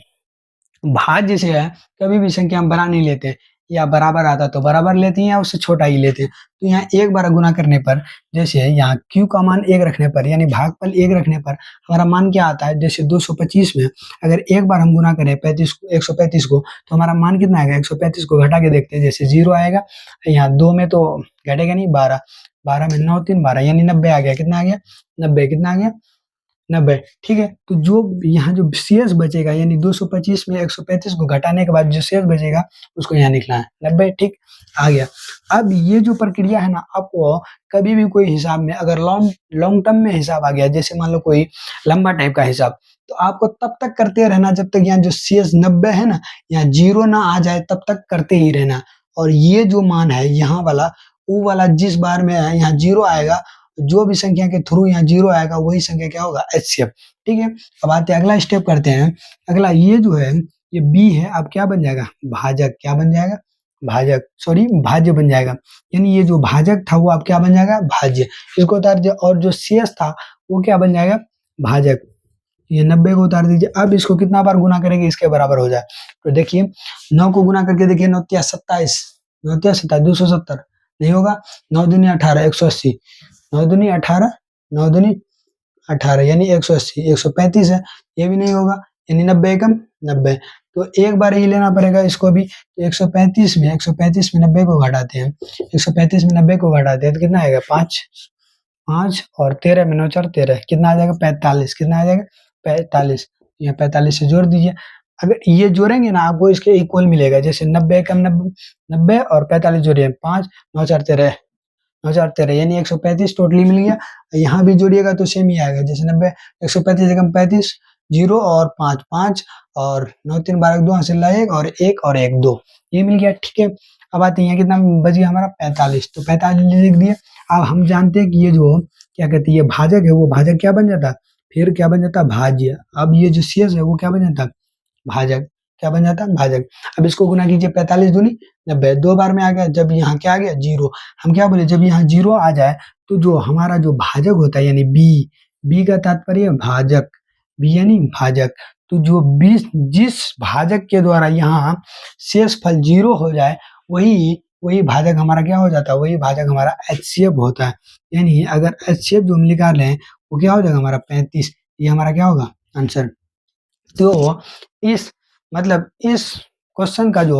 भाज्य से है, कभी भी संख्या हम बड़ा नहीं लेते, या बराबर आता तो बराबर लेते हैं या उससे छोटा ही लेते हैं। तो यहाँ एक बार गुना करने पर, जैसे यहाँ q का मान 1 रखने पर, यानी भागफल 1 रखने पर हमारा मान क्या आता है, जैसे 225 में अगर एक बार हम गुना करें 135 को, तो हमारा मान कितना आएगा, 135 को घटा के देखते हैं, जैसे 0 आएगा। यहाँ 2 में तो घटेगा नहीं, 12, 12 में 9 3 12, यानी 90 आ गया। कितना आ गया, 90, कितना आ गया, 90। ठीक है, तो जो यहाँ जो शेष बचेगा, यानी 225 में 135 को घटाने के बाद जो शेष बचेगा उसको यहाँ लिखना है 90। ठीक, आ गया। अब ये जो प्रक्रिया है ना, आपको कभी भी कोई हिसाब में अगर लॉन्ग टर्म में हिसाब आ गया, जैसे मान लो कोई लंबा टाइप का हिसाब, तो आपको तब तक करते रहना जब तक यहाँ जो शेष 90 है ना, यहाँ 0 ना आ जाए, तब तक करते ही रहना। और ये जो मान है यहाँ वाला, वो वाला जिस बार में है यहाँ 0 आएगा, जो भी संख्या के थ्रू यहाँ 0 आएगा वही संख्या क्या होगा, HCF। ठीक है, अब आते हैं अगला स्टेप करते हैं। अगला ये जो है ये B है, अब क्या बन जाएगा, भाजक। क्या बन जाएगा, भाजक, सॉरी भाज्य बन जाएगा। यानी ये जो भाजक था वो अब क्या बन जाएगा, भाज्य। इसको उतार दीजिए, और जो शेष था वो क्या बन जाएगा, भाजक। ये 90 को उतार दीजिए। अब इसको कितना बार गुना करेंगे इसके बराबर हो जाए। तो देखिए 9 को गुना करके देखिए, 9 × 27, 9 × 27 270 नहीं होगा, 9 दूनी 18 180, 9 दूनी 18, 9 दूनी 18 यानी 180, 135 है, ये भी नहीं होगा, यानी 90 एकम 90। तो एक बार ही लेना पड़ेगा इसको भी। तो 135 में 90 को घटाते हैं, 135 में 90 को घटाते हैं तो कितना आएगा, 5 और 13 में 9 4 13, कितना आ जाएगा, 45। कितना आ जाएगा, 45। यहाँ 45 से जोड़ दीजिए। अगर ये जोड़ेंगे ना आपको इसके इक्वल मिलेगा, जैसे 90 एकम 90 और 45 जोड़िए, 5 9 4 13, 9 4 13 यानी 135 टोटली मिल गया। यहाँ भी जोड़िएगा तो सेम ही आएगा, जैसे 90 135 एकम 35, 0 और 5 5 और 9 3 12 2 हासिल 1 और 1 और 1 2, ये मिल गया। ठीक है, अब आते हैं यहाँ कितना बच गया हमारा, 45। तो 45 लिख दिए। अब हम जानते हैं कि ये जो क्या कहते हैं ये भाजक है, वो भाजक क्या बन जाता, फिर क्या बन जाता, भाज्य। अब ये जो शेष है वो क्या बन जाता, भाजक। क्या बन जाता, भाजक। अब इसको गुना कीजिए, 45 दूनी 90, 2 बार में आ गया। जब यहाँ क्या आ गया, 0। हम क्या बोले, जब यहाँ 0 आ जाए तो जो हमारा जो भाजक होता है, यानी बी का तात्पर्य भाजक, बी यानी भाजक। तो जो जिस भाजक के द्वारा यहाँ शेष फल 0 हो जाए, वही भाजक हमारा क्या हो जाता है, वही भाजक हमारा HCF होता है। यानी अगर HCF जो हम निकाल रहे हैं वो क्या हो जाएगा हमारा 35, ये हमारा क्या होगा आंसर। तो इस क्वेश्चन का जो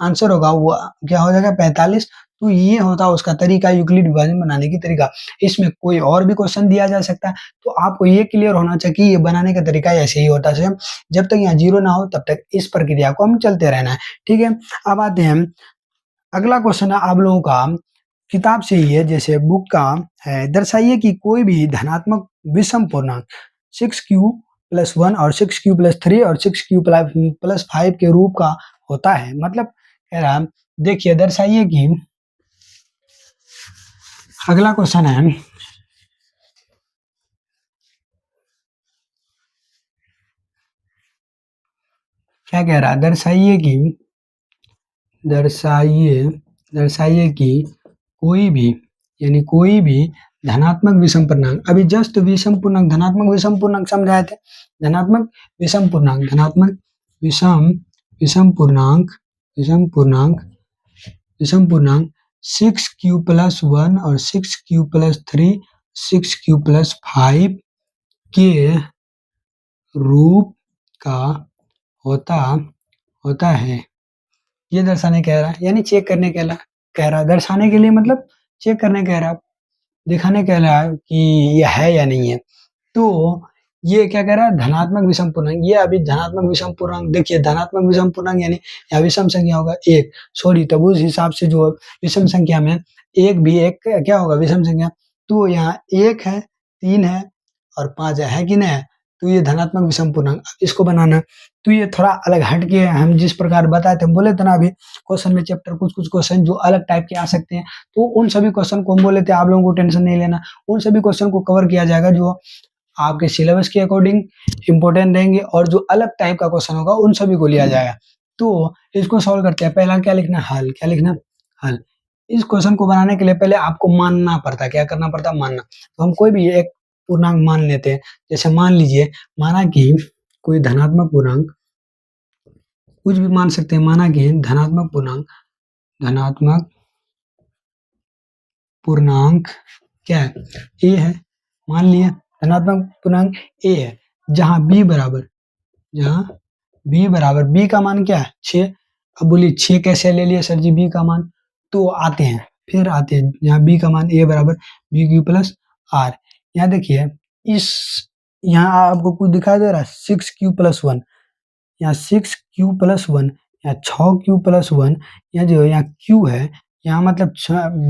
आंसर होगा वो क्या हो जाएगा, 45। तो ये होता है उसका तरीका, यूक्लिड विभाजन बनाने की तरीका। इसमें कोई और भी क्वेश्चन दिया जा सकता है, तो आपको ये क्लियर होना चाहिए कि ये बनाने का तरीका ऐसे ही होता है। जब तक यहाँ 0 ना हो तब तक इस प्रक्रिया को हम चलते रहना है। ठीक है, अब आते हैं अगला क्वेश्चन है आप लोगों का किताब से ही है, जैसे बुक का है, दर्शाइए कि कोई भी धनात्मक विषम पूर्णांक 6q+1 और 6q+3 और 6q+5 के रूप का होता है। मतलब कह रहा, देखिए दर्शाइए कि अगला क्वेश्चन है, क्या कह रहा है, दर्शाइए कि कोई भी धनात्मक विषम पूर्णांक, अभी जस्ट विषम पूर्णांक धनात्मक विषम पूर्णांक समझाए थे, धनात्मक विषम पूर्णांक 6q+1 और 6q+3 6q+5 के रूप का होता है, ये दर्शाने कह रहा है, यानी चेक करने कह रहा है, दर्शाने के लिए मतलब चेक करने कह रहा है, दिखाने कह रहा है कि ये है या नहीं है। तो ये क्या कह रहा है, धनात्मक विषम पूर्णांक, ये अभी धनात्मक विषम पूर्णांक, देखिए धनात्मक विषम पूर्णांक यानी यहाँ विषम संख्या होगा एक, सॉरी तब उस हिसाब से जो विषम संख्या में एक भी एक क्या होगा विषम संख्या, तो यहाँ 1 है 3 है और 5 है कि नहीं है, तो ये धनात्मक विषम पूर्णांक। इसको बनाना तो ये थोड़ा अलग हट के हम जिस प्रकार बताए थे, बोले थे ना अभी क्वेश्चन में चैप्टर कुछ क्वेश्चन जो अलग टाइप के आ सकते हैं, तो उन सभी क्वेश्चन को हम बोले थे आप लोगों को टेंशन नहीं लेना, उन सभी क्वेश्चन को कवर किया जाएगा जो आपके सिलेबस के अकॉर्डिंग इंपॉर्टेंट रहेंगे और जो अलग टाइप का क्वेश्चन होगा उन सभी को लिया जाएगा। तो इसको सॉल्व करते हैं, पहला क्या लिखना, हल, क्या लिखना, हल। इस क्वेश्चन को बनाने के लिए पहले आपको मानना पड़ता है, क्या करना पड़ता है, मानना। तो हम कोई भी एक पूर्णांक मान लेते हैं, जैसे मान लीजिए माना कि कोई धनात्मक पूर्णांक, कुछ भी मान सकते हैं, माना कि धनात्मक पूर्णांक क्या है, ए है, मान लिया धनात्मक पूर्णांक ए है, जहां b बराबर b का मान क्या है 6। अब बोलिए 6 कैसे ले लिया सर जी b का मान, तो आते हैं यहाँ b का मान a बराबर bq+r। यहाँ देखिए यहाँ आपको कुछ दिखाई दे रहा है 6q+1, यहाँ 6q+1, यहाँ 6q+1, यहाँ जो यहाँ q है, यहाँ मतलब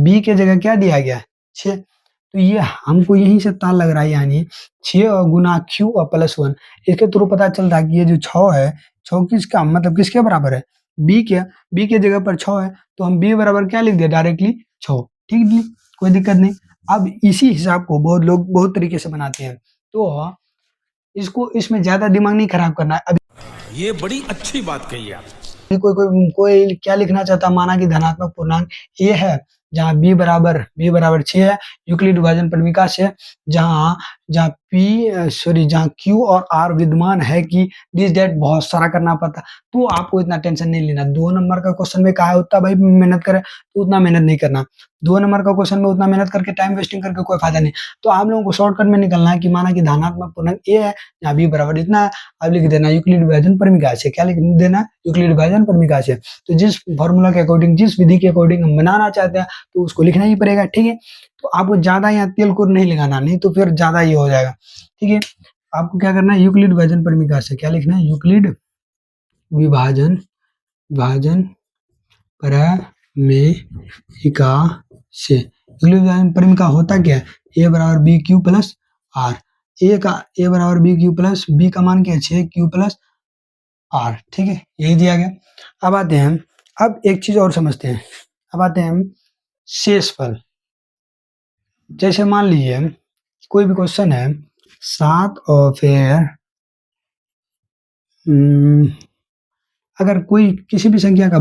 b के जगह क्या दिया गया है 6, तो ये हमको यहीं से ताल लग रहा है, यानी 6 और गुना q और +1, इसके थ्रू पता चल रहा है कि ये जो 6 है, 6 किसका मतलब किसके बराबर है, b के जगह पर 6 है, तो हम b बराबर क्या लिख दिया डायरेक्टली 6, ठीक है, कोई दिक्कत नहीं। अब इसी हिसाब को बहुत लोग बहुत तरीके से बनाते हैं, तो इसमें ज्यादा दिमाग नहीं खराब करना है। अभी ये बड़ी अच्छी बात कही आप। कोई क्या लिखना चाहता, माना कि धनात्मक पूर्णांक ए है, जहाँ b बराबर 6 है, यूक्लिड विभाजन प्रमेय से जहाँ q और r विद्यमान है कि दिस डेट बहुत सारा करना पड़ता, तो आपको इतना टेंशन नहीं लेना। 2 नंबर का क्वेश्चन में कहा उतना भाई मेहनत करे, तो उतना मेहनत नहीं करना, 2 नंबर का क्वेश्चन में उतना मेहनत करके टाइम वेस्टिंग करके कोई फायदा नहीं। तो आप लोगों को शॉर्टकट में निकलना है कि माना कि धनात्मक पूर्णांक ए है, जहाँ b बराबर इतना है, अब लिख देना यूक्लिड विभाजन प्रमेय से, क्या लिख देना, यूक्लिड विभाजन प्रमेय से। तो जिस फॉर्मूला के अकॉर्डिंग, जिस विधि के अकॉर्डिंग हम बनाना चाहते हैं, तो उसको लिखना ही पड़ेगा, ठीक है। तो आपको ज्यादा यहाँ तेल को नहीं लगाना, नहीं तो फिर ज्यादा ये हो जाएगा, ठीक है। आपको क्या करना है, यूक्लिड विभाजन प्रमेय से क्या लिखना है, यूक्लिड विभाजन प्रमेय से। यूक्लिड विभाजन प्रमेय होता क्या है, a बराबर bq+r, a बराबर bq+b का मान क्या है 6q+r, ठीक है, यही दिया गया। अब आते हैं, अब एक चीज और समझते हैं, अब आते हैं शेषफल। जैसे मान लीजिए कोई भी क्वेश्चन है 7 और फिर अगर कोई किसी भी संख्या का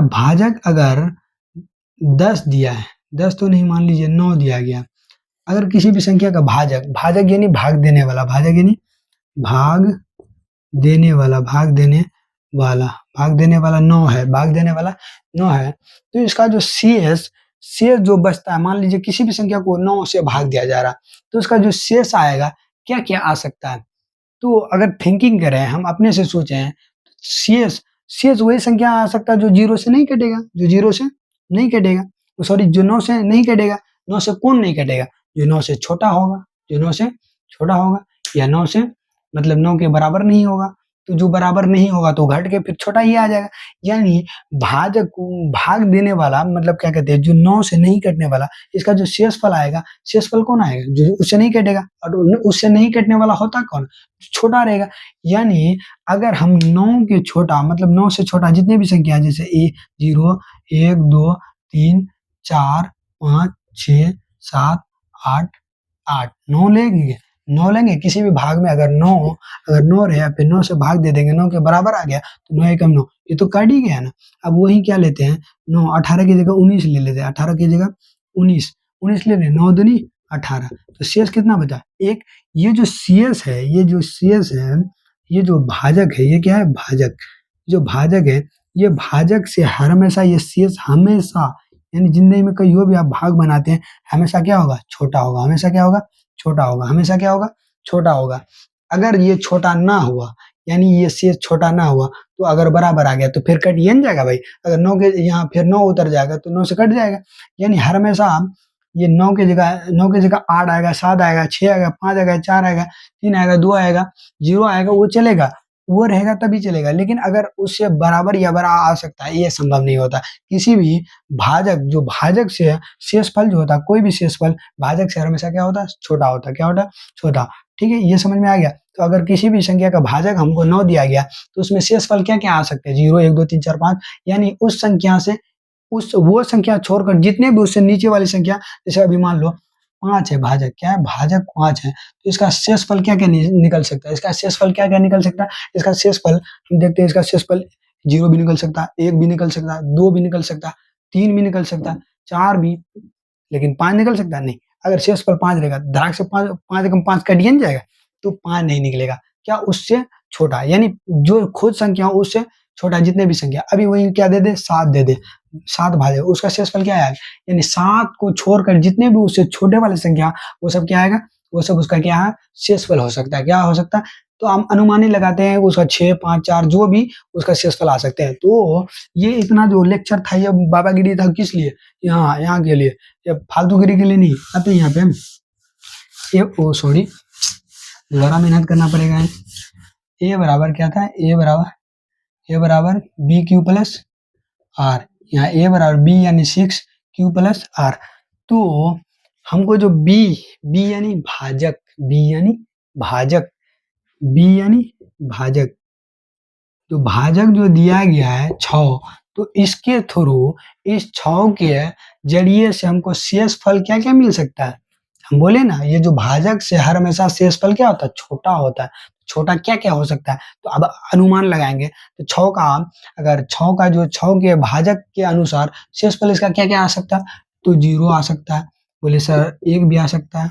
भाजक अगर 10 दिया है, 10 तो नहीं, मान लीजिए 9 दिया गया, अगर किसी भी संख्या का भाजक यानी भाग देने वाला, भाजक यानी भाग देने वाला 9 है, तो इसका जो शेष जो बचता है, मान लीजिए किसी भी संख्या को 9 से भाग दिया जा रहा, तो उसका जो शेष आएगा क्या क्या आ सकता है। तो अगर थिंकिंग करें, हम अपने से सोचें, शेष वही संख्या आ सकता है जो 0 से नहीं कटेगा, सॉरी जो 9 से नहीं कटेगा। 9 से कौन नहीं कटेगा, जो 9 से छोटा होगा, या 9 से मतलब 9 के बराबर नहीं होगा, तो जो बराबर नहीं होगा तो घट के फिर छोटा ही आ जाएगा। यानी भाजक भाग देने वाला मतलब क्या कहते हैं, जो 9 से नहीं कटने वाला, इसका जो शेषफल आएगा, शेषफल कौन आएगा? जो उससे नहीं कटेगा, और उससे नहीं कटने वाला होता कौन? छोटा रहेगा। यानी अगर हम 9 के छोटा मतलब 9 से छोटा जितने भी संख्या जैसे 0 1 2 3 4 5 6 7 8 8 9 लेंगे, 9 लेंगे किसी भी भाग में। अगर 9 रहे फिर 9 से भाग दे देंगे, 9 के बराबर आ गया तो 9 एकम 9, ये तो कट ही गया ना। अब वही क्या लेते हैं, 9 18 की जगह 19 ले लेते हैं, 18 की जगह 19 ले लें, 9 दूनी 18, तो शेष कितना बचा? एक। ये जो शेष है, ये जो भाजक है, ये क्या है? भाजक। जो भाजक है, ये भाजक से हर हमेशा ये शेष हमेशा, यानी जिंदगी में कहीं भी आप भाग बनाते हैं, हमेशा क्या होगा? छोटा होगा। हमेशा क्या होगा? छोटा होगा। हमेशा क्या होगा? छोटा होगा। अगर ये छोटा ना हुआ, यानी ये शेष छोटा ना हुआ, तो अगर बराबर आ गया तो फिर कट ये नहीं जाएगा भाई। अगर 9 के यहाँ फिर 9 उतर जाएगा तो 9 से कट जाएगा। यानी हर हमेशा ये 9 की जगह 8 आएगा, 7 आएगा, 6 आएगा, 5 आएगा, 4 आएगा, 3 आएगा, 2 आएगा, 0 आएगा, वो चलेगा, वो रहेगा तभी चलेगा। लेकिन अगर उससे बराबर या बड़ा आ सकता है, ये संभव नहीं होता। किसी भी भाजक, जो भाजक से शेषफल जो होता है, कोई भी शेषफल भाजक से हमेशा क्या होता है? छोटा होता है। क्या होता है? छोटा। ठीक है, ये समझ में आ गया। तो अगर किसी भी संख्या का भाजक हमको 9 दिया गया तो उसमें शेषफल क्या क्या आ सकते हैं? 0 1 2 3 4 5, यानी उस संख्या से वो संख्या छोड़कर जितने भी उससे नीचे वाली संख्या, जैसे अभी मान लो 5 है, भाजक क्या है? भाजक 5 है, तो इसका शेषफल क्या क्या निकल सकता है? इसका शेषफल क्या क्या निकल सकता है? इसका शेषफल हम देखते हैं, इसका शेषफल 0 भी निकल सकता है, 1 भी निकल सकता है, 2 भी निकल सकता है, 3 भी निकल सकता है, 4 भी, लेकिन 5 निकल सकता है नहीं। अगर शेषफल 5 रहेगा, धड़ाक से 5 एकम 5 कट नहीं जाएगा, तो 5 नहीं निकलेगा। क्या? उससे छोटा, यानी जो खुद संख्या हो उससे छोटा जितने भी संख्या। अभी वही क्या दे दे? 7 दे दे, 7 भाजक, उसका शेषफल क्या आएगा? यानी 7 को छोड़कर जितने भी उससे छोटे वाले संख्या, वो सब क्या आएगा? वो सब उसका क्या है? शेषफल हो सकता है। क्या हो सकता है? तो हम अनुमान ही लगाते हैं, उसका 6 5 4 जो भी उसका शेषफल आ सकते हैं। तो ये इतना जो लेक्चर था, ये बाबागिरी था किस लिए? यहाँ के लिए, ये फालतूगिरी के लिए नहीं। आते यहाँ पे सॉरी, जरा मेहनत करना पड़ेगा। ए बराबर क्या था? ए बराबर बी क्यू प्लस आर। यहाँ ए बराबर बी यानी 6 क्यू प्लस आर। तो हमको जो बी यानी भाजक, बी यानी भाजक, तो भाजक जो दिया गया है 6, तो इसके थ्रू, इस 6 के जरिए से हमको शेषफल क्या क्या मिल सकता है? हम बोले ना, ये जो भाजक से हर हमेशा शेषफल क्या होता है? छोटा होता है। छोटा क्या क्या हो सकता है? तो अब अनुमान लगाएंगे, तो 6 का, अगर 6 का जो 6 के भाजक के अनुसार शेषफल इसका क्या क्या आ सकता है? तो 0 आ सकता है। बोले सर 1 भी आ सकता है।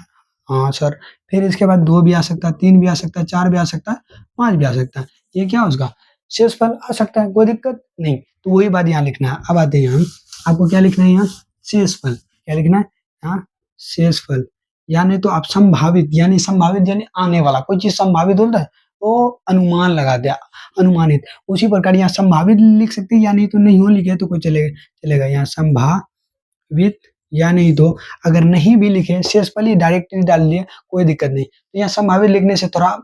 हाँ सर, फिर इसके बाद 2 भी आ सकता है, 3 भी आ सकता है, 4 भी आ सकता है, 5 भी आ सकता है। ये क्या उसका शेषफल आ सकता है, कोई दिक्कत नहीं। तो वही बात यहाँ लिखना है। अब आते हैं हम, आपको क्या लिखना है यहाँ? शेषफल। क्या लिखना है यहाँ? शेषफल। यानी तो आप संभावित यानी आने वाला, कोई चीज संभावित होता है वो अनुमान लगा दिया, अनुमानित। उसी प्रकार यहाँ संभावित लिख सकते हैं, या नहीं तो नहीं हो लिखे तो कोई चलेगा। यहाँ संभावित, या नहीं तो अगर नहीं भी लिखे शेषफल ही डायरेक्टली डाल दिए, कोई दिक्कत नहीं। तो यहाँ संभावित लिखने से थोड़ा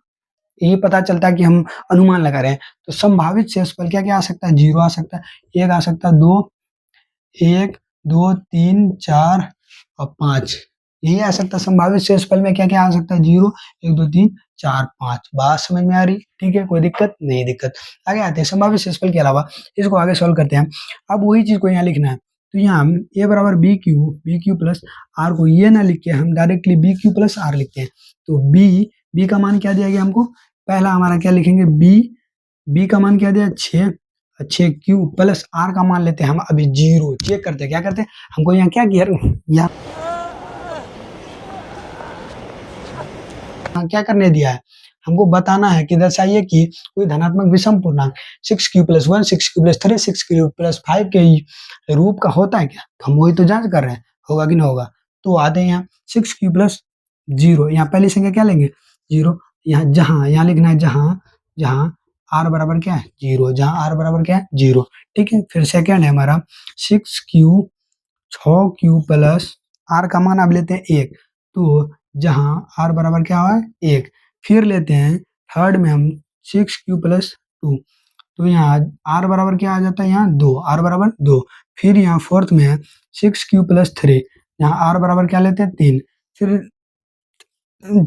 ये पता चलता है कि हम अनुमान लगा रहे हैं। तो संभावित शेषफल क्या क्या आ सकता है? 0 आ सकता है, 1 आ सकता है, 1 2 3 4 और 5, यही आ सकता है। संभावित शेषफल में क्या क्या आ सकता है? 0 1 2 3 4 5। बात समझ में आ रही? ठीक है, कोई दिक्कत नहीं। दिक्कत आगे आते हैं संभावित शेषफल के अलावा, इसको आगे सॉल्व करते हैं। अब वही चीज को यहाँ लिखना है। तो यहाँ हम ए बराबर बी क्यू प्लस आर को ये ना लिख के हम directly B Q plus R लिखते हैं। तो बी का मान क्या दिया गया हमको? पहला हमारा क्या लिखेंगे? बी का मान क्या दिया? 6 क्यू प्लस आर का मान लेते हैं हम अभी 0। चेक करते हैं, क्या करते हैं? हमको यहाँ क्या किया, यहाँ क्या करने दिया है? हमको बताना है कि दर्शाइए कि कोई धनात्मक विषम पूर्णांक 6 Q plus 1 6 Q plus 3 6 Q plus 5 के रूप का होता है क्या? तो हम वही तो जांच कर रहे हैं, होगा कि नहीं होगा। तो आते हैं यहाँ 6 क्यू प्लस 0, यहाँ पहली संख्या क्या लेंगे? 0। यहाँ लिखना है जहाँ आर बराबर क्या है? 0। जहाँ आर बराबर क्या है? 0। ठीक है, फिर सेकेंड है हमारा 6 क्यू प्लस आर का मान अब लेते हैं 1। तो जहाँ आर बराबर क्या हुआ है? 1। फिर लेते हैं थर्ड में हम 6 क्यू प्लस 2। तो यहाँ r बराबर क्या आ जाता है, यहाँ 2, r बराबर 2। फिर यहाँ फोर्थ में है 6 क्यू प्लस 3, यहाँ r बराबर क्या लेते हैं 3। फिर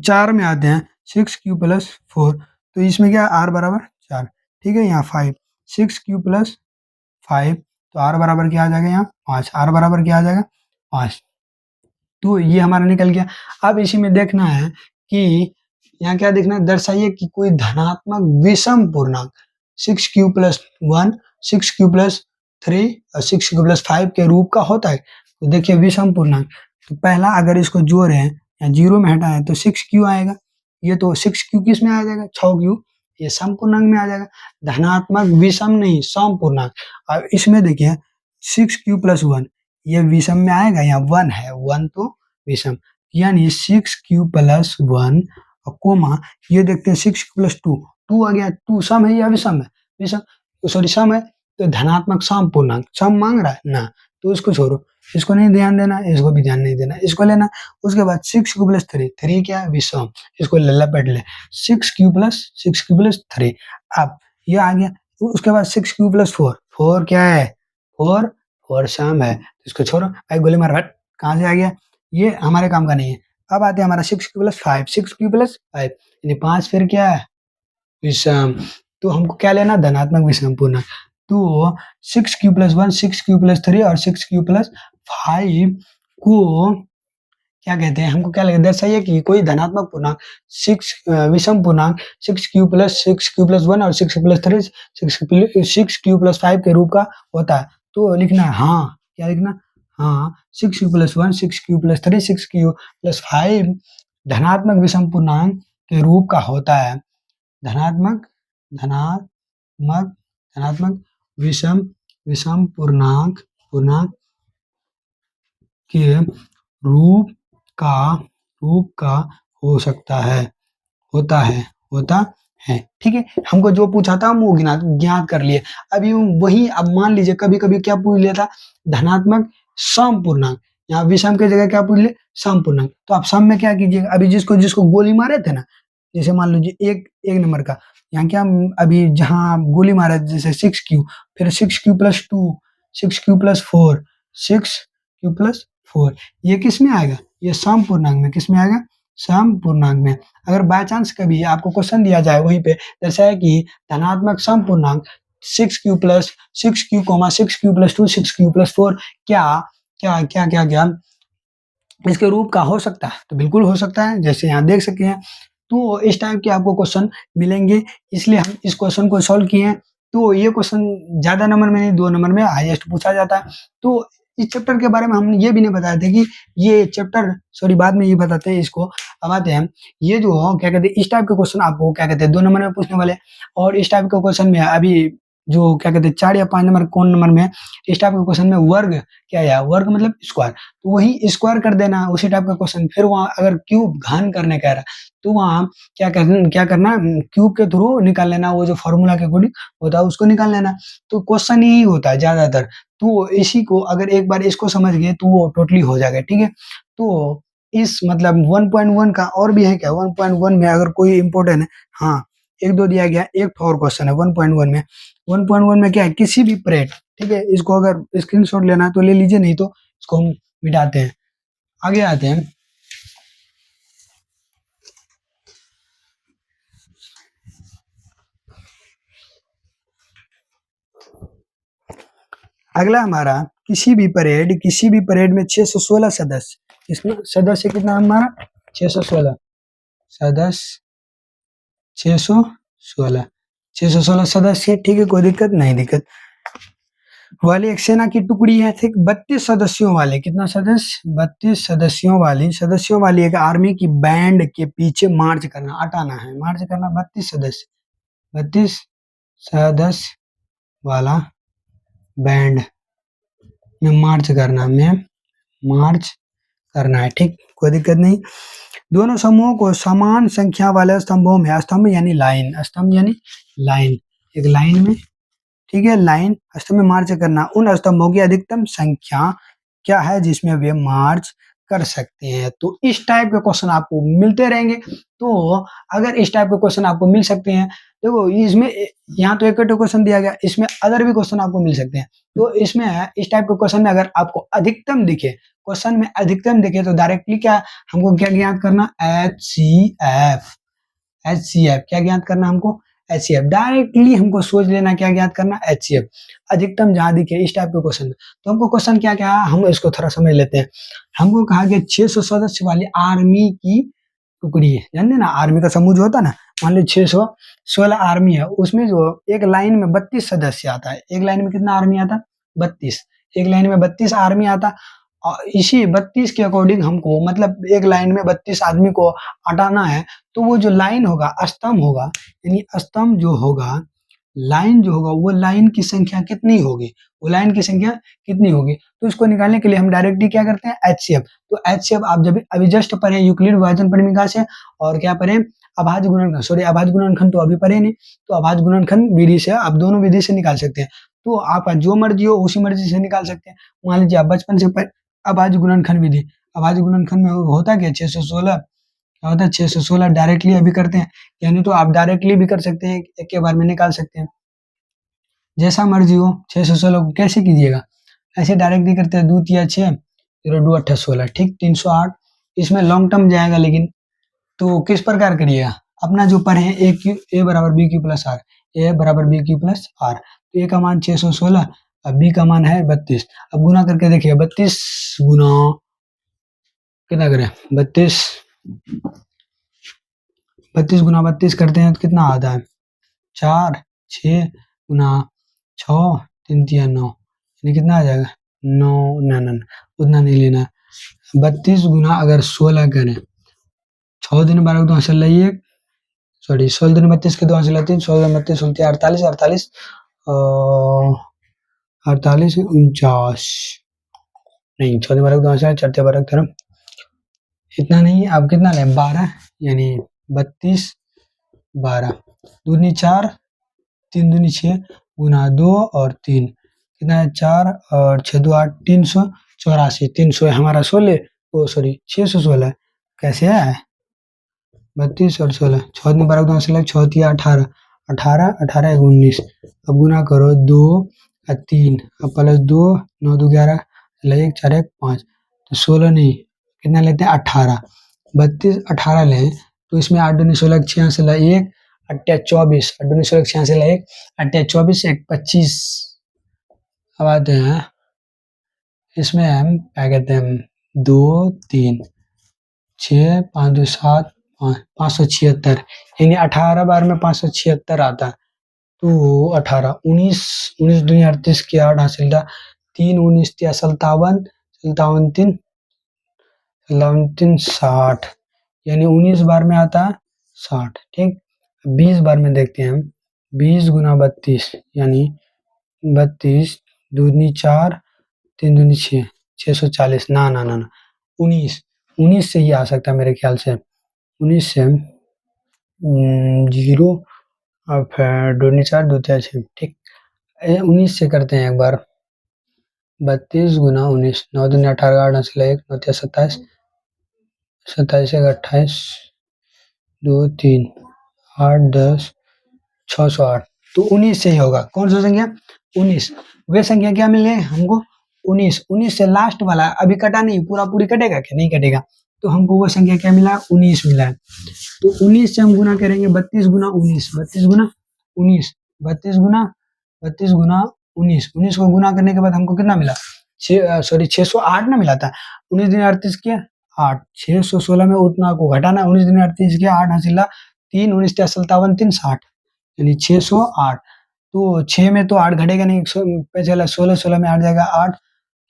4 में आते हैं 6 क्यू प्लस 4, तो इसमें क्या r बराबर 4। ठीक है, यहाँ 5, 6 क्यू प्लस 5, तो r बराबर क्या आ जाएगा, यहाँ 5, r बराबर क्या आ जाएगा 5। तो ये हमारा निकल गया। अब इसी में देखना है कि यहाँ क्या देखना है, दर्शाइए कि कोई धनात्मक विषम पूर्णांक 6 क्यू प्लस 1, 6 क्यू प्लस 3 और 6 क्यू प्लस 5 के रूप का होता है। तो देखिए विषम पूर्णांक, तो पहला अगर इसको जोड़े या जीरो में हटाएं तो 6 क्यू आएगा। ये तो 6 क्यू किस में आ जाएगा, 6 क्यू, ये सम पूर्णांक में आ जाएगा। धनात्मक विषम नहीं, सम पूर्णांक। अब इसमें देखिए 6 क्यू प्लस 1, ये विषम में आएगा, यहाँ 1 है, 1 तो विषम, यानी 6 क्यू प्लस 1 और कोमा ये देखते हैं 6 क्यू प्लस 2, 2 आ गया, 2 सम है या विषम है, विषम, सॉरी सम है, तो धनात्मक सम पूर्णांक, सम मांग रहा है ना, तो इसको छोड़ो, इसको नहीं ध्यान देना, इसको भी ध्यान नहीं देना, इसको लेना। उसके बाद 6 क्यू प्लस 3, 3 क्या है, विषम, इसको लपेट ले, 6 क्यू प्लस 3। अब ये आ गया। उसके बाद 6 क्यू प्लस 4, 4 क्या है, 4 सम है, इसको छोड़ो भाई, गोली मार हट, कहाँ से आ गया, ये हमारे काम का नहीं है। अब आते हैं हमारा 6 क्यू प्लस 5, 6 क्यू प्लस 5 यानी 5 फिर क्या है, विषम। तो हमको क्या लेना, धनात्मक विषम पूर्णांक। तो 6 क्यू प्लस 1, 6 क्यू प्लस 3 और 6 क्यू प्लस 5 को क्या कहते हैं, हमको क्या लगता है, दर्शाइए कि कोई धनात्मक पूर्णांक 6 विषम पूर्णांक 6 क्यू प्लस 1 और 6 प्लस 3 6 क्यू प्लस 5 के रूप का होता है। तो लिखना है हाँ, क्या लिखना, हाँ 6 Q plus 1, 6 Q plus 3 6 Q plus 5 धनात्मक विषम पूर्णांक के रूप का होता है। धनात्मक धनात्मक धनात्मक विषम पूर्णांक के रूप का हो सकता है, होता है। ठीक है, हमको जो पूछा था हम वो ज्ञात कर लिए। अभी वही, अब मान लीजिए कभी कभी क्या पूछ लिया था, धनात्मक सम पूर्णांक, यहाँ विषम की जगह क्या पूछ ले, सम पूर्णांक। तो आप सम में क्या कीजिएगा, अभी जिसको गोली मारे थे ना, जैसे मान लीजिए एक नंबर का, यहाँ क्या अभी जहाँ गोली मारा जैसे 6 क्यू, फिर 6 Q plus 2, 6 Q plus 4, 6 Q plus 4, ये किस में आएगा, ये सम पूर्णांक में, किस में आएगा, सम पूर्णांक में। अगर बाय चांस कभी आपको क्वेश्चन दिया जाए वहीं पे, जैसा है कि धनात्मक सम पूर्णांक 6 Q plus 6 Q, 6 Q plus 2, 6 Q plus 4 क्या इसके रूप का हो सकता है, तो बिल्कुल हो सकता है, जैसे यहाँ देख सकते हैं। तो इस टाइप के आपको क्वेश्चन मिलेंगे, इसलिए हम इस क्वेश्चन को सॉल्व किए हैं। तो ये क्वेश्चन ज्यादा नंबर में नहीं, 2 नंबर में हाईएस्ट पूछा जाता है। तो इस चैप्टर के बारे में हमने ये भी नहीं बताया था कि ये चैप्टर, सॉरी बाद में ये बताते हैं इसको। अब आते हैं, ये जो क्या कहते हैं, इस टाइप के क्वेश्चन आपको क्या कहते हैं 2 नंबर में पूछने वाले, और इस टाइप के क्वेश्चन में अभी जो क्या कहते हैं 4 या 5 नंबर कौन नंबर में, इस टाइप के क्वेश्चन में वर्ग क्या है, वर्ग मतलब स्क्वायर, तो वही स्क्वायर कर देना उसी टाइप का क्वेश्चन। फिर वहाँ अगर क्यूब घन करने कह रहा तो वहाँ क्या करना, क्यूब के थ्रू निकाल लेना, वो जो फॉर्मूला के अकॉर्डिंग होता है उसको निकाल लेना। तो क्वेश्चन यही होता है ज्यादातर। तो इसी को अगर एक बार इसको समझ गए तो वो टोटली हो जाएगा। ठीक है, तो इस मतलब 1.1 का और भी है क्या, 1.1 में अगर कोई इंपोर्टेंट है, हाँ 1-2 दिया गया, एक और क्वेश्चन है 1.1 में। 1.1 में क्या है, किसी भी परेड, ठीक है, इसको अगर स्क्रीनशॉट लेना है तो ले लीजिए, नहीं तो इसको हम मिटाते हैं। आगे आते हैं, अगला हमारा किसी भी परेड में 616 सदस्य, इसमें सदस्य कितना हमारा 616 सदस्य, 616 सदस्य। ठीक है, कोई दिक्कत नहीं, दिक्कत वाली एक सेना की टुकड़ी है, ठीक, 32 सदस्यों वाले, कितना सदस्य, 32 सदस्यों वाली एक आर्मी की बैंड के पीछे मार्च करना, हटाना है, मार्च करना, 32 सदस्य वाला बैंड में मार्च करना है। ठीक, कोई दिक्कत नहीं। दोनों समूहों को समान संख्या वाले स्तंभों में, स्तंभ यानी लाइन, एक लाइन में, ठीक है, लाइन स्तंभ में मार्च करना। उन स्तंभों की अधिकतम संख्या क्या है जिसमें वे मार्च कर सकते हैं। तो इस टाइप के क्वेश्चन आपको मिलते रहेंगे। तो अगर इस टाइप के क्वेश्चन आपको मिल सकते हैं देखो इसमें यहाँ तो एक क्वेश्चन दिया गया, इसमें अदर भी क्वेश्चन आपको मिल सकते हैं। तो इसमें इस टाइप के क्वेश्चन में अगर आपको अधिकतम दिखे, क्वेश्चन में अधिकतम दिखे तो डायरेक्टली क्या हमको क्या ज्ञात करना, HCF। क्या ज्ञात करना हमको, HCF। डायरेक्टली हमको सोच लेना क्या ज्ञात करना, HCF। अधिकतम जहां दिखे इस टाइप के क्वेश्चन में। तो हमको क्वेश्चन क्या क्या है हम इसको थोड़ा समझ लेते हैं। हमको कहा गया 600 सदस्य वाली आर्मी की टुकड़ी है, जानते ना आर्मी का समूह जो होता है ना, मान लो 616 आर्मी है, उसमें जो एक लाइन में 32 सदस्य आता है। एक लाइन में कितना आर्मी आता, 32। एक लाइन में 32 आर्मी आता, और इसी 32 के अकॉर्डिंग हमको मतलब एक लाइन में 32 आदमी को हटाना है। तो वो जो लाइन होगा, स्तंभ होगा, यानी स्तंभ जो होगा, लाइन जो होगा, वो लाइन की संख्या कितनी होगी, वो लाइन की संख्या कितनी होगी। तो इसको निकालने के लिए हम डायरेक्टली क्या करते हैं, HCF। तो HCF आप जब अभी जस्ट पढ़े यूक्लिड विभाजन परिमीका से, और क्या पढ़े, अभाज्य गुणनखंड, सॉरी अभाज्य गुणनखंड तो अभी पढ़े नहीं, तो अभाज्य गुणनखंड विधि से आप दोनों विधि से निकाल सकते हैं। तो आपका जो मर्जी हो उसी मर्जी से निकाल सकते हैं। मान लीजिए आप बचपन से अभाज्य गुणनखंड विधि, अभाज्य गुणनखंड में होता क्या, 616 क्या होता है, 616 डायरेक्टली अभी करते हैं, यानी तो आप डायरेक्टली भी कर सकते हैं, एक के बार में निकाल सकते हैं, जैसा मर्जी हो। 616 को कैसे कीजिएगा, ऐसे डायरेक्टली करते हैं, 2 तिया 6, 0 2 8 16, ठीक, 308। इसमें लॉन्ग टर्म जाएगा, लेकिन तो किस प्रकार करिएगा, अपना जो पढ़े ए बराबर बी क्यू प्लस आर, ए बराबर बी क्यू प्लस आर। तो ए का मान 616, अब बी का मान है 32। अब गुना करके देखिए, 32 गुना कितना करें, 32 गुना 32 करते हैं तो कितना आता है, 4 6 गुना 6 3 3 9, यानी कितना आ जाएगा, 9 ना उतना नहीं लेना। 32 गुना अगर 16 करें, 6 दिन 12 के 2 से लाइए, सॉरी 16 दिन 32 के 2 से लाते हैं, 16 32 होते हैं 48 48 48 49, नहीं 6 दिन 12 के 2 से 4 12 तरफ इतना नहीं, अब कितना लें, 12, यानी 32 12 दूनी 4 3 दूनी 6 गुना 2 और 3 कितना है, 4 और 6 2 8 384, 300 हमारा 16, ओ सॉरी 616 कैसे है, 32 और 16, 6 दिन 12 से लग 6 तिया 18 18 18 19। अब गुना करो 2 और 3, अब प्लस 2 9 2 11 1 4 1 5, तो 16 नहीं कितना लेते हैं, 18। 32 18 लें तो इसमें 8 दूनी 16 6 से 1 8 24, 8 दूनी 16 6 से 1 8 24 1 25। अब आते हैं इसमें हम क्या कहते हैं, 2 3 6 5 2 7 576, यानी 18 बार में 576 आता है। तो 18 19 19 दूनी 38 के 8 हासिल 3 19 तिया 57 57 3 60, यानी 19 बार में आता है 60, ठीक। 20 बार में देखते हैं हम, 20 गुना 32, यानी 32 दूनी 4 3 दूनी 6 640, ना 19 से ही आ सकता है मेरे ख्याल से, 19 से 0 और फिर दूनी 4 दो 6, ठीक। 19 से करते हैं एक बार, 32 गुना 19, 9 दूनी 18 8 से 1 9 तिया 27 27 1 28 2 3 8 10 608, तो 19 से ही होगा। कौन सा संख्या, 19। वे संख्या क्या मिले हमको, 19 से लास्ट वाला अभी कटा नहीं, पूरा पूरी कटेगा क्या, नहीं कटेगा, तो हमको वो संख्या क्या मिला, 19 मिला है। तो 19 से हम गुना करेंगे, 32 गुना 19 32 गुना 19 32 गुना 19 को गुना करने के बाद हमको कितना मिला, 608 ना मिला था। 19 दिन 38 के 8, 616 में उतना को घटाना, 19 दिन 38 के 8 हासिल 3 19 तिया 57 3 60, यानी 608। तो 6 में तो 8 घटेगा नहीं, 16 16 में 8 जाएगा 8,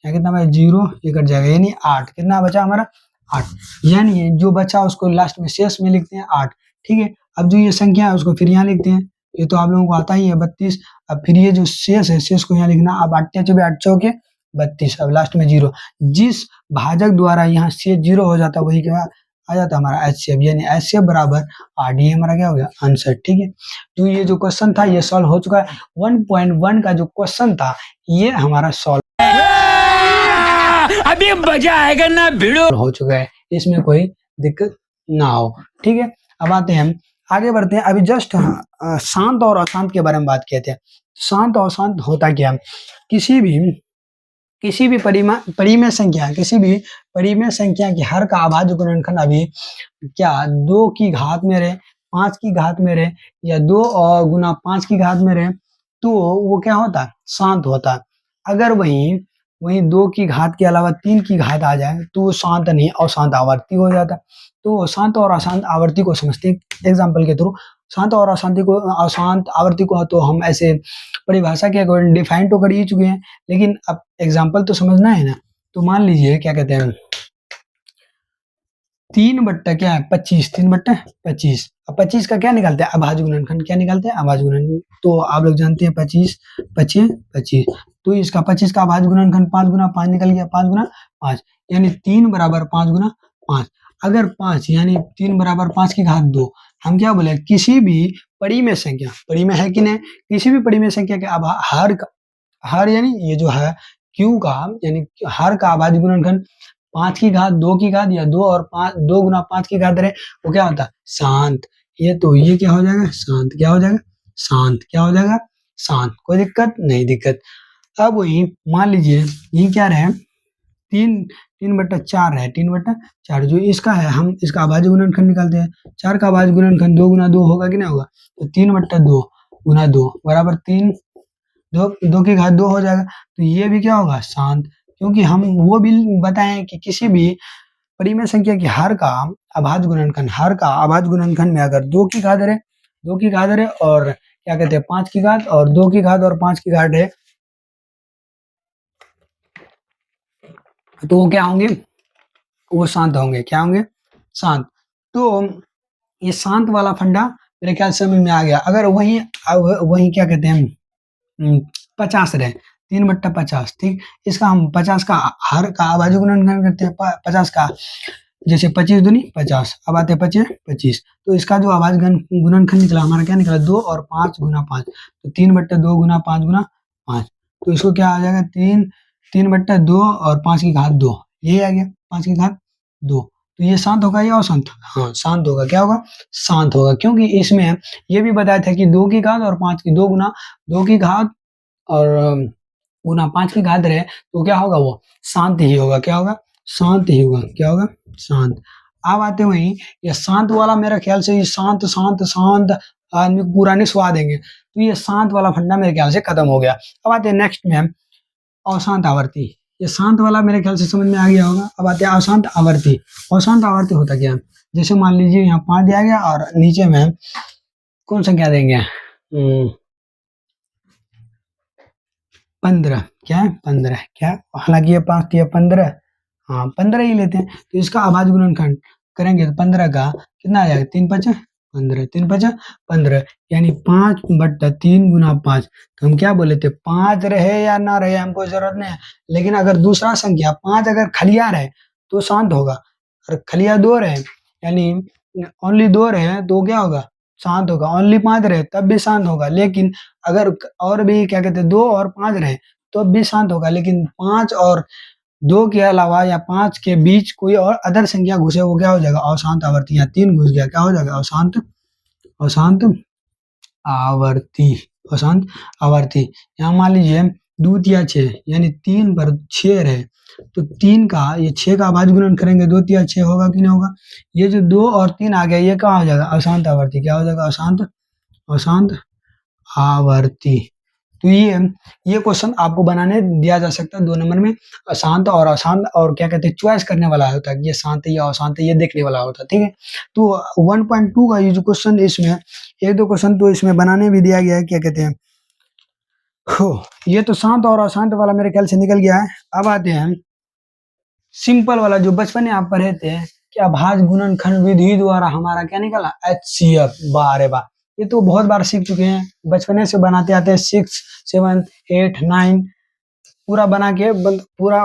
यहाँ कितना है 0, ये कट जाएगा, यानी 8 कितना बचा हमारा 8, यानी जो बचा उसको लास्ट में शेष में लिखते हैं 8, ठीक है। अब जो ये संख्या है उसको फिर यहाँ लिखते हैं, ये तो आप लोगों को आता ही है 32। अब फिर ये जो शेष है, शेष को यहाँ लिखना, अब 8 चौके 32, अब लास्ट में 0, जिस भाजक द्वारा यहाँ शेष 0 हो जाता वही क्या आ जाता हमारा HCF, यानी HCF बराबर RD, हमारा क्या हो गया आंसर, ठीक है। तो ये जो क्वेश्चन था ये सॉल्व हो चुका है। 1.1 का जो क्वेश्चन था ये हमारा सॉल्व अभी मजा आएगा ना भिड़ो हो चुका है, इसमें कोई दिक्कत ना हो, ठीक है। अब आते हैं हम आगे बढ़ते हैं। अभी जस्ट शांत और अशांत के बारे में बात किए थे। शांत और अशांत होता क्या? किसी भी परिमेय संख्या की हर का अभाज्य गुणनखंड अभी क्या 2 की घात में रहे, 5 की घात में रहे या 2 और गुना 5 की घात में रहे तो वो क्या होता? शांत होता। अगर वहीं 2 की घात के अलावा 3 की घात आ जाए तो वो शांत नहीं, अशांत आवर्ती हो जाता। तो शांत और अशांत आवर्ती को समझते हैं एग्जाम्पल के थ्रू। शांत और अशांत आवर्ती को तो हम ऐसे परिभाषा के अकॉर्डिंग डिफाइन तो कर ही चुके हैं, लेकिन अब एग्जाम्पल तो समझना है ना। तो मान लीजिए क्या कहते हैं 3/25 क्या है 25, 3/25। अब 25 का क्या निकालते हैं? अभाज्य गुणनखंड। क्या निकालते हैं? अभाज्य गुणनखंड। तो आप लोग जानते हैं 25 25 25, तो इसका 25 का अभाज्य गुणनखंड 5 गुना 5 निकल गया, 5 गुना 5 यानी 3 बराबर 5 गुना 5। अगर 5 यानी 3 बराबर 5 की घात 2, हम क्या बोले? किसी भी परिमेय संख्या, परिमेय है कि नहीं, किसी भी परिमेय संख्या के हर यानी ये जो है q का यानी हर का अभाज्य गुणनखंड 5 की घात 2 की घात या 2 और 5 2 गुना 5 की घात रहे वो क्या होता? शांत। ये क्या हो जाएगा? शांत। क्या हो जाएगा? शांत। क्या हो जाएगा? शांत। कोई दिक्कत नहीं? दिक्कत। अब वही मान लीजिए ये क्या रहे 3/4 है, 3/4 जो इसका है, हम इसका अभाज्य गुणनखंड निकालते हैं। 4 का अभाज्य गुणनखंड 2 गुना 2 होगा कि नहीं होगा? तो 3/2 गुना 2 बराबर 3, 2 की घात 2 हो जाएगा। तो ये भी क्या होगा? शांत। क्योंकि हम वो भी बताएं कि किसी भी परिमेय संख्या की हर का अभाज्य गुणनखंड में अगर 2 की घात रहे, 2 की घात रहे और क्या कहते हैं 5 की घात और 2 की घात और 5 की घात है तो वो क्या होंगे? वो शांत होंगे। क्या होंगे? शांत। तो ये शांत वाला फंडा मेरे ख्याल से समझ में आ गया। अगर वही क्या कहते हैं 50 रहे, 3/50, ठीक, इसका हम 50 का हर का अभाज्य गुणनखंड करते हैं। 50 का जैसे 25 दूनी 50, अब आते 25 25, तो इसका जो अभाज्य गुणनखंड निकला हमारा क्या निकला? 2 और 5 गुना 5, तो 3/2 गुना 5 गुना 5, तो इसको क्या आ जाएगा? 3/2 और 5 की घात 2, यही आ गया 5 की घात 2। तो ये शांत होगा या अशांत? हाँ शांत होगा। क्या होगा? शांत होगा। क्योंकि इसमें ये भी बताया था कि 2 की घात और 5 की 2 गुना 2 की घात और गुना 5 की घात रहे तो क्या होगा? वो शांत ही होगा। क्या होगा? शांत ही होगा। क्या होगा? शांत। अब आते वही ये शांत वाला, मेरे ख्याल से ये शांत शांत शांत आदमी को पूरा नहीं सुहा देंगे, तो ये शांत वाला फंडा मेरे ख्याल से खत्म हो गया। अब आते हैं नेक्स्ट में अशांत आवर्ती। ये शांत वाला मेरे ख्याल से समझ में आ गया होगा। अब आते हैं अशांत आवर्ती। अशांत आवर्ती होता क्या? जैसे मान लीजिए यहाँ 5 दिया गया और नीचे में कौन संख्या देंगे 15। क्या है? 15। क्या? हालांकि ये 5 दिया 15, हाँ 15 ही लेते हैं। तो इसका अभाज्य गुणनखंड करेंगे तो 15 का कितना आ जाएगा? 3×5 15, 3×5 15 यानी 5/3 गुना 5। तो हम क्या बोले थे? 5 रहे या ना रहे हमको जरूरत नहीं है, लेकिन अगर दूसरा संख्या 5 अगर खलिया रहे तो शांत होगा, और खलिया 2 रहे यानी ओनली 2 रहे तो क्या होगा? शांत होगा। ओनली 5 रहे तब भी शांत होगा, लेकिन अगर और भी क्या कहते हैं 2 और 5 रहे तो भी शांत होगा, लेकिन 5 और 2 के अलावा या 5 के बीच कोई और अदर संख्या घुसे वो क्या हो जाएगा? अशांत आवर्ती। यहाँ 3 घुस गया, क्या हो जाएगा? अशांत आवर्ती। अशांत आवर्ती। यहाँ मान लीजिए 2 तिया 6 यानी 3 पर 6 रहे तो 3 का ये 6 का अभाज्य गुणन करेंगे 2 तिया 6 होगा कि नहीं होगा? ये जो 2 और 3 आ गया ये क्या हो जाएगा? अशांत आवर्ती। क्या हो जाएगा? अशांत आवर्ती। तो ये क्वेश्चन आपको बनाने दिया जा सकता है 2 नंबर में। शांत और अशांत और क्या कहते हैं चॉइस करने वाला होता है कि ये शांत है या अशांत है, ये देखने वाला होता है। ठीक है, तो 1.2 का ये जो क्वेश्चन इसमें 1-2 क्वेश्चन तो इसमें बनाने भी दिया गया है। क्या कहते हैं ये तो शांत और अशांत वाला मेरे ख्याल से निकल गया है। अब आते हैं सिंपल वाला जो बचपन में आप पढ़े थे कि अभाज्य गुणनखंड विधि द्वारा हमारा क्या निकला? HCF। बारे बार ये तो बहुत बार सीख चुके हैं, बचपने से बनाते आते हैं 6 7 8 9 पूरा बना के पूरा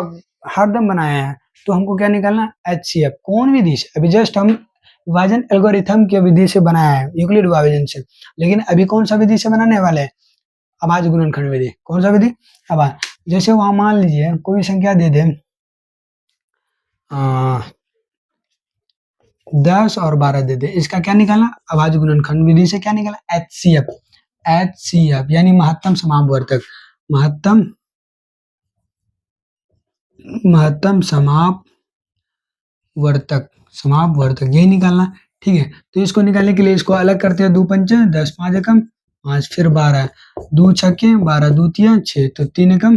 हरदम बनाया है। तो हमको क्या निकालना? HCF। कौन विधि से? अभी जस्ट हम विभाजन एल्गोरिथम के विधि से बनाया है, यूक्लिड विभाजन से, लेकिन अभी कौन सा विधि से बनाने वाले हैं? अभाज्य गुणनखंड विधि। कौन सा विधि? अब जैसे वहां मान लीजिए कोई संख्या दे दे 10 और 12 दे दे, इसका क्या निकालना, अभाज्य गुणनखंड विधि से क्या निकाला, HCF, HCF यानी महत्तम समापवर्तक, महत्तम समापवर्तक यही निकालना। ठीक है, तो इसको निकालने के लिए इसको अलग करते हैं, 2 पंचे 10, 5 एकम 5, फिर 12, 2 छक्के 12, 2 तिया 6, तो 3 एकम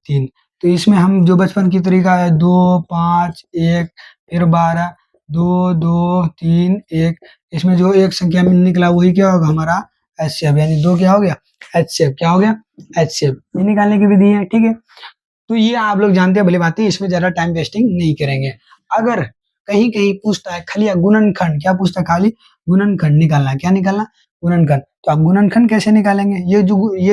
3। तो इसमें हम जो बचपन की तरीका है 2 5 1 फिर 12 2 2 3 1, इसमें जो एक संख्या में निकला वही क्या होगा हमारा HCF, यानी 2 क्या हो गया HCF, क्या हो गया HCF, ये निकालने की विधि है। ठीक है, तो ये आप लोग जानते हैं भली बात है, इसमें ज्यादा टाइम वेस्टिंग नहीं करेंगे। अगर कहीं कहीं पूछता है खाली गुणनखंड, क्या पूछता है, खाली गुणनखंड निकालना, क्या निकालना, गुणनखंड, तो आप गुणनखंड कैसे निकालेंगे, ये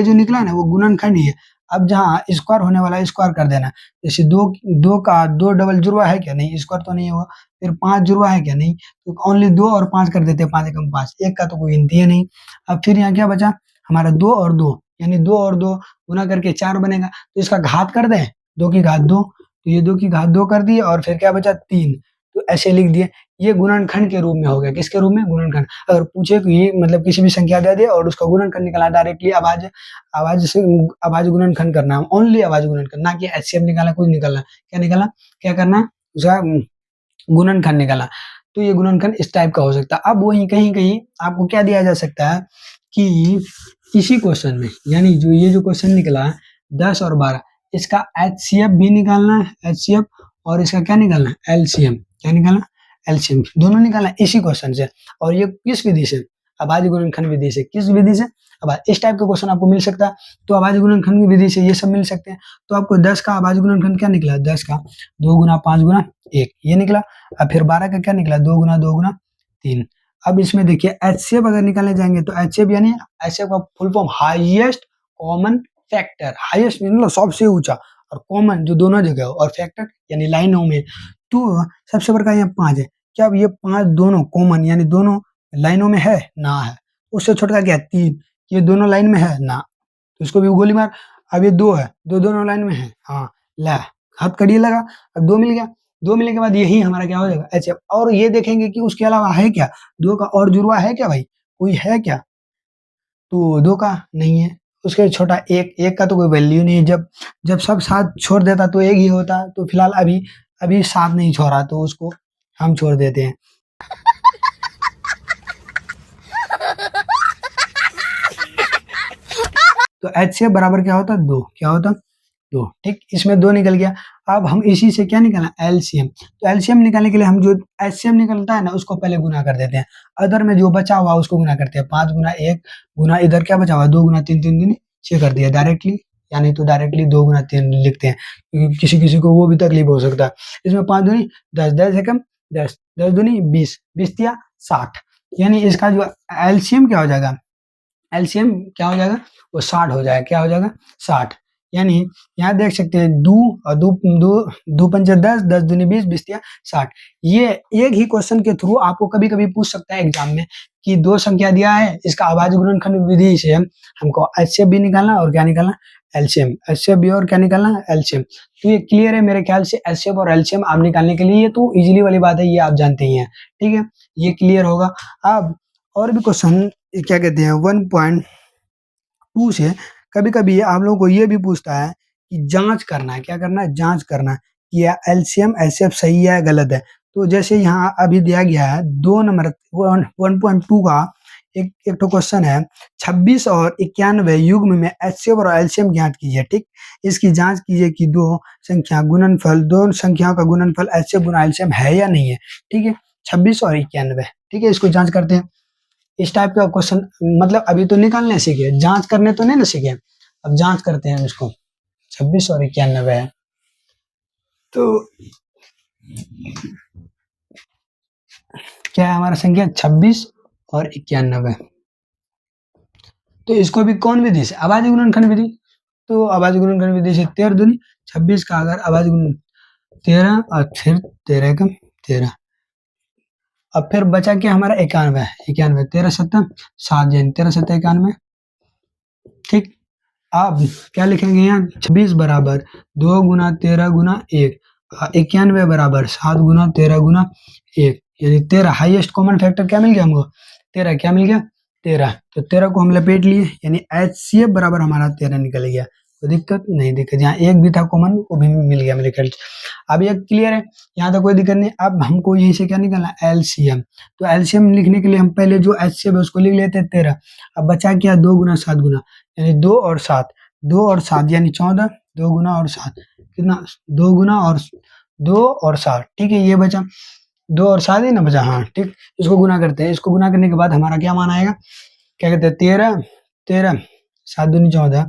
जो निकला ना वो गुणनखंड ही है। अब जहाँ स्क्वायर होने वाला है स्क्वायर कर देना, जैसे दो का 2 डबल जुड़वा है क्या, नहीं, स्क्वायर तो नहीं होगा, फिर 5 जुड़वा है क्या, नहीं, तो ओनली 2 और 5 कर देते हैं, 5 एकम 5, एक का तो कोई गिनती है नहीं। अब फिर यहाँ क्या बचा हमारा 2 और 2, यानी 2 और 2 गुना करके 4 बनेगा, तो इसका घात कर दें, 2 की घात 2, तो ये 2 की घात 2 कर दिए, और फिर क्या बचा 3, तो ऐसे लिख दिए। ये गुणनखंड के रूप में हो गया, किसके रूप में, गुणनखंड। अगर पूछे कि ये मतलब किसी भी संख्या दे दे और उसका गुणनखंड निकाला, डायरेक्टली अभाज्य गुणनखंड करना है, ओनली अभाज्य गुणनखंड, ना कि HCF निकाला, कुछ निकालना, क्या निकाला, क्या करना, उसका गुणनखंड निकाला। तो ये गुणनखंड इस टाइप का हो सकता है। अब वही कहीं कहीं आपको क्या दिया जा सकता है कि इसी क्वेश्चन में, यानी जो ये जो क्वेश्चन निकला 10 और 12, इसका HCF भी निकालना है, HCF, और इसका क्या निकालना है LCM, क्या निकालना, LCM, दोनों निकालना इसी क्वेश्चन से। और ये किस विधि से, अभाज्य गुणनखंड विधि से, किस विधि से, अब इस टाइप का क्वेश्चन आपको मिल सकता है, तो अभाज्य गुणनखंड की विधि से ये सब मिल सकते हैं। तो आपको 10 का अभाज्य गुणनखंड क्या निकला, 10 का 2 गुना 5 गुना 1, ये निकला। अब फिर 12 का क्या निकला, 2 गुना 2 गुना 3। अब इसमें देखिए HCF अगर निकालने जाएंगे तो HCF यानी HCF का full form highest common factor, highest मतलब सबसे ऊंचा, और कॉमन जो दोनों जगह हो, और फैक्टर यानी लाइनों में, तो सबसे बड़ा यहाँ 5 है, क्या अब ये 5 दोनों कॉमन यानी दोनों लाइनों में है, ना है, उससे छोटा क्या 3, ये दोनों लाइन में है ना, तो इसको भी गोली मार। अब ये 2 है, 2 दोनों लाइन में है, हाँ, ला हाथ कड़िए लगा, अब 2 मिल गया, 2 मिलने के बाद यही हमारा क्या हो जाएगा HCF। और ये देखेंगे कि उसके अलावा है क्या, 2 का और जुड़वा है क्या भाई, कोई है क्या, तो 2 का नहीं है, उसके छोटा 1 का तो कोई वैल्यू नहीं है, जब सब साथ छोड़ देता तो 1 ही होता, तो फिलहाल अभी साथ नहीं छोड़ा, तो उसको हम छोड़ देते हैं। तो HCF बराबर क्या होता, 2, क्या होता 2, ठीक, इसमें 2 निकल गया। अब हम इसी से क्या निकालना, LCM, तो LCM निकालने के लिए हम जो HCF निकलता है ना उसको पहले गुना कर देते हैं, अदर में जो बचा हुआ उसको गुना करते हैं, 5 गुना 1 गुना इधर क्या बचा हुआ 2 गुना 3, 3 दूनी 6 कर दिया डायरेक्टली, यानी तो डायरेक्टली 2 गुना 3 लिखते हैं, क्योंकि किसी को वो भी तकलीफ हो सकता है। इसमें 5 दूनी 10, 10 एकम 10, 10 दूनी 20, 20 तिया 60, यानी इसका जो LCM क्या हो जाएगा, LCM क्या हो जाएगा, वो 60 हो जाएगा, क्या हो जाएगा 60, यानी यहाँ देख सकते हैं 2 और 2 पंचे 10, 10 दूनी 20, 20 तिया 60। ये एक ही क्वेश्चन के थ्रू आपको कभी कभी पूछ सकता है एग्जाम में कि 2 संख्या दिया है, इसका अभाज्य गुणनखंड विधि से हमको HCF भी निकालना और क्या निकालना LCM, HCF भी और क्या निकालना LCM। तो ये क्लियर है मेरे ख्याल से, HCF और LCM आप निकालने के लिए, ये तो इजीली वाली बात है, ये आप जानते ही हैं, ठीक है, ये क्लियर होगा। अब और भी क्वेश्चन क्या कहते हैं 1.2 से कभी कभी आप लोगों को ये भी पूछता है कि जांच करना है, क्या करना है, जांच करना है कि LCM HCF सही है गलत है। तो जैसे यहाँ अभी दिया गया है 2 नंबर 1.2 का एक तो क्वेश्चन है, 26 और 91 युग्म में HCF और LCM ज्ञात कीजिए, ठीक, इसकी जांच कीजिए कि दो संख्याओं का गुणनफल HCF गुना LCM है या नहीं है, ठीक है, 26 और 91, ठीक है, इसको जांच करते हैं। इस टाइप का क्वेश्चन मतलब अभी तो निकालने सीखे, जांच करने तो नहीं ना सीखे, अब जांच करते हैं इसको। 26 और 91 है, तो क्या है हमारा संख्या 26 और 91, तो इसको भी कौन विधि से, अभाज्य गुणनखंड विधि, तो अभाज्य गुणनखंड विधि से 13 दूनी 26 का अगर अभाज्य गुणन 13 और फिर 13 का 13, अब फिर बचा क्या हमारा 91, 13 7 7 यानी 13 7 91, ठीक। अब क्या लिखेंगे यहाँ 26 बराबर 2 गुना 13 गुना 1, 91 बराबर 7 गुना 13 गुना 1, यानी 13 हाईएस्ट कॉमन फैक्टर क्या मिल गया हमको 13 क्या मिल गया 13 तो 13 को हम लपेट लिए यानी HCF बराबर हमारा 13 निकल गया तो दिक्कत नहीं दिक्कत यहाँ एक भी था कॉमन वो भी मिल गया मेरे ख्याल से। अब ये क्लियर है यहाँ तक कोई दिक्कत नहीं। अब हमको यहीं से क्या निकलना LCM तो LCM लिखने के लिए हम पहले जो HCF है उसको लिख लेते हैं 13। अब बचा क्या 2 गुना 7 गुना यानी 2 और 7 यानी 14 2 गुना और 7 कितना 2 गुना और 7 ठीक है ये बचा 2 और 7 ही ना बचा हाँ ठीक। इसको गुना करते हैं इसको गुना करने के बाद हमारा क्या मान आएगा क्या कहते हैं 13 7 दूनी 14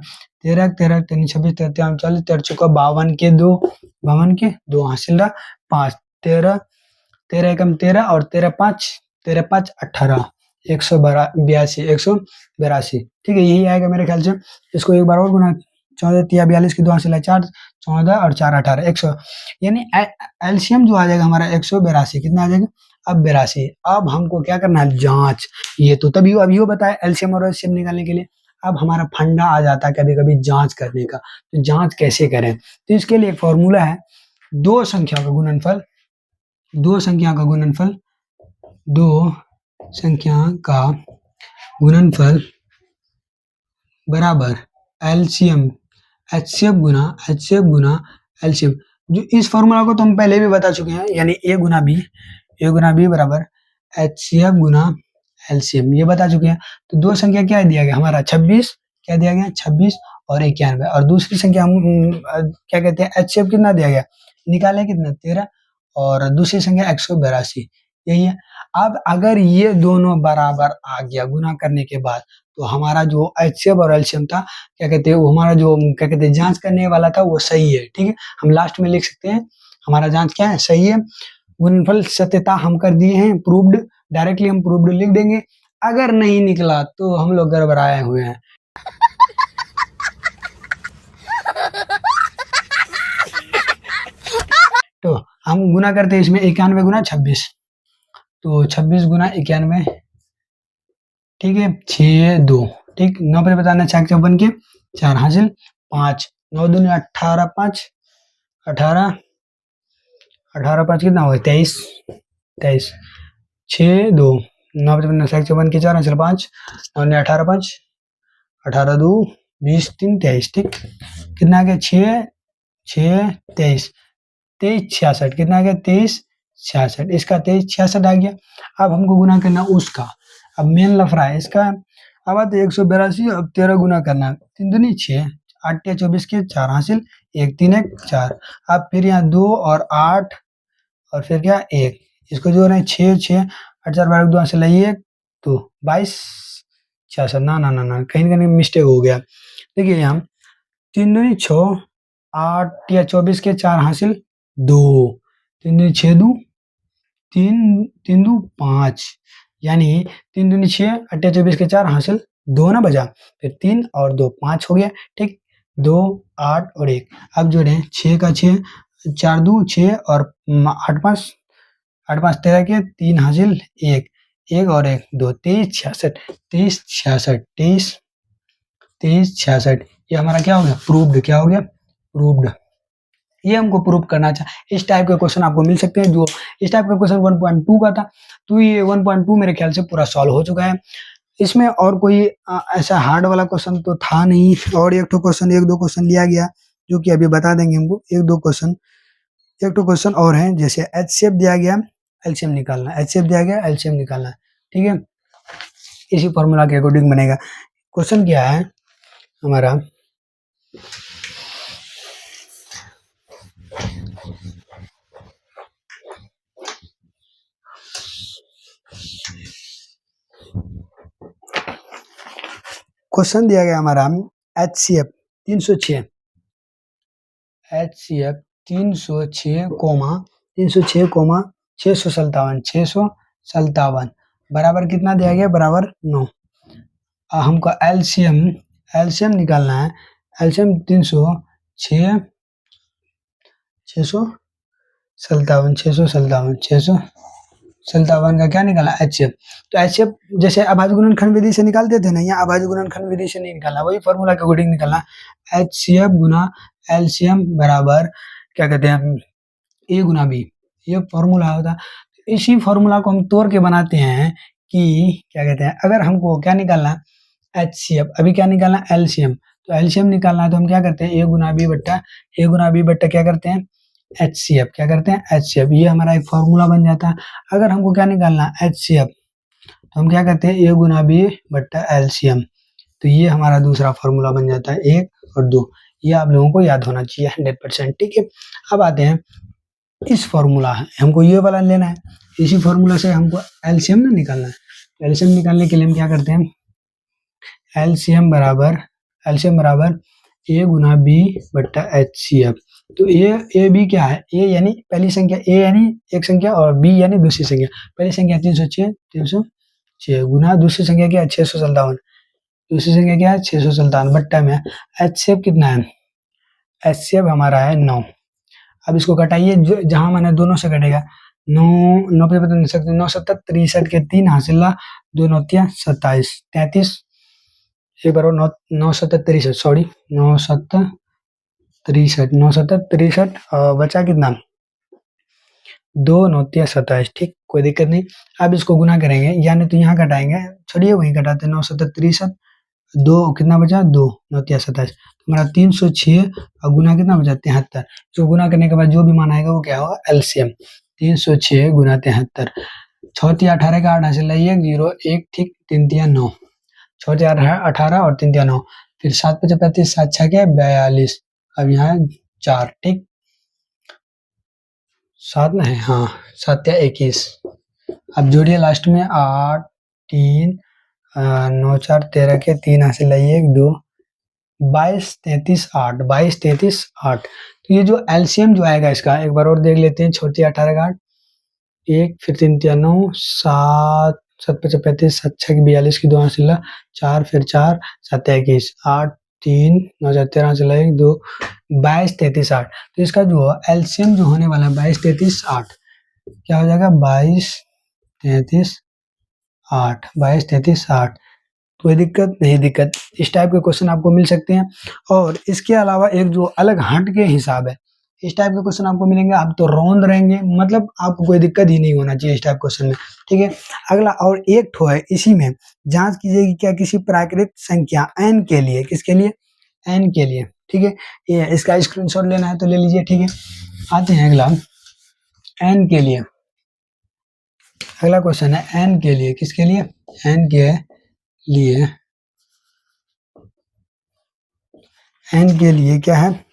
13 13 3 26 13 40 13 चौका 52 के 2 हासिल रहा 5 13 13 एकम 13 और 13 5 18 182 ठीक है यही आएगा मेरे ख्याल से। इसको एक बार और गुना 14 3 42 की 2 हासिल है 4 14 और 4 18 100 यानी एलसीएम जो आ जाएगा हमारा 182 कितना आ जाएगा अब 82। अब हमको क्या करना है जांच ये तो तभी अभी वो बताया एलसीएम और एलसीएम निकालने के लिए। अब हमारा फंडा आ जाता है कभी कभी जांच करने का तो जांच कैसे करें तो इसके लिए एक फॉर्मूला है दो संख्या का गुणनफल बराबर एलसीएम एचसीएफ गुना एलसीएम। जो इस फॉर्मूला को तो हम पहले भी बता चुके हैं यानी ए गुना बी बराबर एचसीएफ गुना एलसीएम ये बता चुके हैं। तो दो संख्या क्या दिया गया हमारा 26 क्या दिया गया 26 और 91 और दूसरी संख्या हम क्या कहते हैं एचसीएफ कितना दिया गया निकाले कितना 13 और दूसरी संख्या 182 यही है। अब अगर ये दोनों बराबर आ गया गुना करने के बाद तो हमारा जो एचसीएफ और एलसीएम था क्या कहते हैं वो हमारा जो क्या कहते हैं जांच करने वाला था वो सही है ठीक है। हम लास्ट में लिख सकते हैं हमारा जांच क्या है सही है गुणनफल सत्यता हम कर दिए हैं प्रूव्ड डायरेक्टली हम प्रूव्ड लिख देंगे। अगर नहीं निकला तो हम लोग गड़बड़ाए हुए हैं। तो हम गुना करते हैं इसमें 91 गुना 26 तो 26 गुना 91 ठीक है 6 2 ठीक 9 पे बताना 4 54 के 4 हासिल 5 9 दूनी 18 5 18 5 कितना होगा 23 6 2 9 पे 54 के 4 हासिल 5 9 ने 18 5 18 2 20 3 23 ठीक कितना आ गया 6 23 66 कितना आ गया 23 66 इसका 23 66 आ गया। अब हमको गुना करना उसका अब मेन लफड़ा है इसका अब आते 182 अब 13 गुना करना 3 दूनी 6 8 या 24 के 4 हासिल 1 3 1 4 अब फिर यहाँ 2 और 8 और फिर क्या 1 इसको जो है 6 6 8 4 12 2 हासिल 1 तो 22 66 ना कहीं मिस्टेक हो गया। देखिए यहाँ 3 दूनी 6 8 या 24 के 4 हासिल 2 3 दूनी 6 2 3 2 5 यानी 3 दूनी 6 8 या 24 के 4 हासिल 2 ना बचा फिर 3 और 2 5 हो गया ठीक 2 8 और 1 अब जोड़े 6 का 6 4 2 6 और 8 5 13 के 3 हासिल 1 और 1 2 23 66 ये हमारा क्या हो गया प्रूव्ड। ये हमको प्रूव करना चाहिए। इस टाइप के क्वेश्चन आपको मिल सकते हैं जो इस टाइप का क्वेश्चन 1.2 का था तो ये 1.2 मेरे ख्याल से पूरा सॉल्व हो चुका है। इसमें और कोई ऐसा हार्ड वाला क्वेश्चन तो था नहीं और एक दो क्वेश्चन लिया गया जो कि अभी बता देंगे हमको एक दो क्वेश्चन और हैं जैसे एचसीएफ दिया गया एलसीएम निकालना ठीक है इसी फॉर्मूला के अकॉर्डिंग बनेगा। क्वेश्चन क्या है हमारा क्वेश्चन दिया गया हमारा HCF 306 657 बराबर कितना दिया गया बराबर 9। हमको एलसीएम निकालना है एलसीएम 657 का क्या निकाला एचसीएफ तो एचसीएफ जैसे अभाज्य गुणनखंड विधि से निकालते थे ना यहाँ अभाज्य गुणनखंड विधि से नहीं निकालना वही फॉर्मूला के अकॉर्डिंग निकालना एचसीएफ गुना एलसीएम बराबर क्या कहते हैं ए गुना बी ये फॉर्मूला होता इसी फॉर्मूला को हम तोड़ के बनाते हैं कि क्या कहते हैं, अगर हमको क्या निकालना है HCF, अभी क्या निकालना है LCM, तो LCM निकालना है तो हम क्या करते हैं A गुना B बट्टा क्या करते हैं HCF, क्या करते हैं HCF, ये हमारा एक फॉर्मूला बन जाता है। अगर हमको क्या निकालना है HCF तो हम क्या करते हैं A गुना B बट्टा LCM, तो ये हमारा दूसरा फॉर्मूला बन जाता है 1 और 2। ये आप लोगों को याद होना चाहिए 100%, ठीक है। अब आते हैं इस फॉर्मूला, हमको ये वाला लेना है, इसी फॉर्मूला से हमको एलसीएम ना निकालना है। तो एलसीएम निकालने के लिए हम क्या करते हैं, एलसीएम बराबर A गुना B बट्टा HCF। तो ए बी क्या है, ए यानी पहली संख्या, ए यानी एक संख्या और बी यानी दूसरी संख्या। पहली संख्या 306 गुना दूसरी संख्या क्या है 657, दूसरी संख्या क्या है 657 बट्टा में HCF कितना है, HCF हमारा है 9। अब इसको घटाइए, जहां मैंने दोनों से घटेगा 9 पे बता नहीं सकते, 9 7 63 के 3 हासिल 2 9 27 33 एक बार 9 7 63 सॉरी 9 7 63 और बचा कितना 2 9 27, ठीक, कोई दिक्कत नहीं। अब इसको गुना करेंगे, यानी तो यहाँ घटाएंगे, छोड़िए वहीं घटाते, 9 7 63 2 कितना बचा 2 9 27, हमारा 306 और गुना कितना बचा 73। जो गुना करने के बाद जो भी मान आएगा वो क्या होगा एलसीएम, 306 गुना 73, 6 3 18 का 8 हासिल 1 0 1, ठीक, 3 3 9, 6 4 18 और 3 3 9, फिर 7 5 35 7 6 क्या 42, अब यहाँ 4, ठीक, 7 ना है, हाँ 7 21, अब जोड़िए लास्ट में 8 3 9 4 13 के 3 हासिल 1 2 22 33 8, 22 33 8। तो ये जो एलसीएम जो आएगा इसका एक बार और देख लेते हैं, छोटी 18 का 8 1, फिर 3 3 9 7 7 5 35 7 6 42 की 2 हासिल 4, फिर 4 7 21 8 3 9 4 13 हासिल 1 2 22 33 8। तो इसका जो एलसीएम जो होने वाला है 22 33 8, क्या हो जाएगा 22 33 8, 22 33 8। कोई दिक्कत नहीं, दिक्कत इस टाइप के क्वेश्चन आपको मिल सकते हैं। और इसके अलावा एक जो अलग हट के हिसाब है, इस टाइप के क्वेश्चन आपको मिलेंगे, आप तो रौंद रहेंगे, मतलब आपको कोई दिक्कत ही नहीं होना चाहिए इस टाइप क्वेश्चन में, ठीक है। अगला और एक ठो है, इसी में जांच कीजिए कि क्या किसी प्राकृतिक संख्या n के लिए, किसके लिए n के लिए, ठीक है, ये इसका स्क्रीनशॉट लेना है तो ले लीजिए, ठीक है। आते हैं अगला n के लिए, अगला क्वेश्चन है n के लिए, किसके लिए n के लिए, n के लिए क्या है,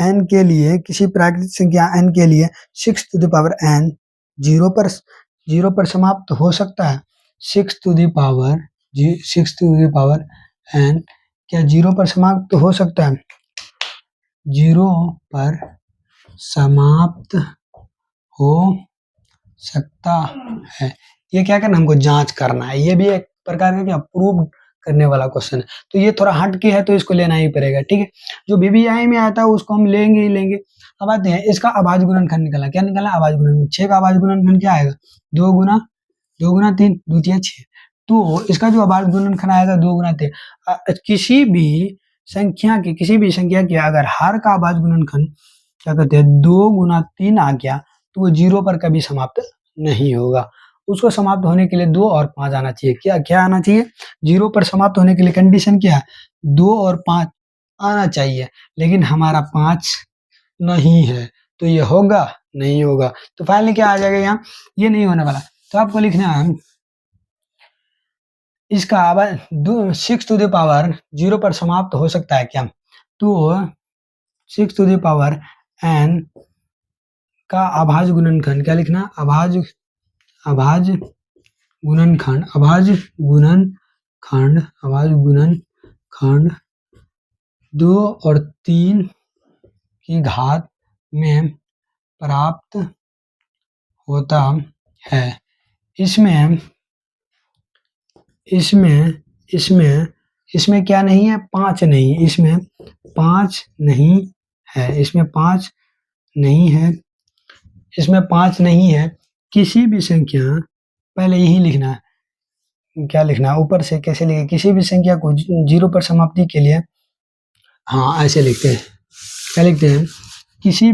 n के लिए किसी प्राकृतिक संख्या n के लिए 6 टू द पावर n 0 पर समाप्त हो सकता है। 6 टू द पावर n क्या 0 पर समाप्त हो सकता है, 0 पर समाप्त हो सकता है। ये क्या करना, हमको जांच करना है, ये भी एक प्रकार का क्या प्रूव करने वाला क्वेश्चन है। तो ये थोड़ा हट के है तो इसको लेना ही पड़ेगा, ठीक है। जो बीबीआई में आता है उसको हम लेंगे ही लेंगे। अब आते हैं इसका अभाज्य गुणनखंड निकाला, क्या निकाला अभाज्य गुणनखंड, 6 का अभाज्य गुणनखंड क्या आएगा 2 गुना 3 2 3 6। तो इसका जो अभाज्य गुणनखंड आएगा 2 गुना 3। किसी भी संख्या के अगर हर का अभाज्य गुणनखंड क्या कहते हैं 2 गुना 3 आ गया तो वो 0 पर कभी समाप्त नहीं होगा। उसको समाप्त होने के लिए 2 और 5 आना चाहिए। क्या आना चाहिए, 0 पर समाप्त होने के लिए कंडीशन क्या है 2 और 5 आना चाहिए, लेकिन हमारा 5 नहीं है तो ये होगा नहीं होगा। तो फाइनली क्या आ जाएगा यहाँ, ये नहीं होने वाला। तो आपको लिखना है इसका 6 टू द पावर 0 पर समाप्त हो सकता है क्या, तो 6 टू द पावर n का अभाज्य गुणनखंड क्या लिखना, अभाज्य गुणनखंड 2 और 3 की घात में प्राप्त होता है। इसमें क्या नहीं है 5 नहीं, इसमें 5 नहीं है, किसी भी संख्या, पहले यही लिखना है, क्या लिखना है ऊपर से कैसे लिखे, किसी भी संख्या को 0 पर समाप्ति के लिए, हाँ ऐसे लिखते हैं, क्या लिखते हैं, किसी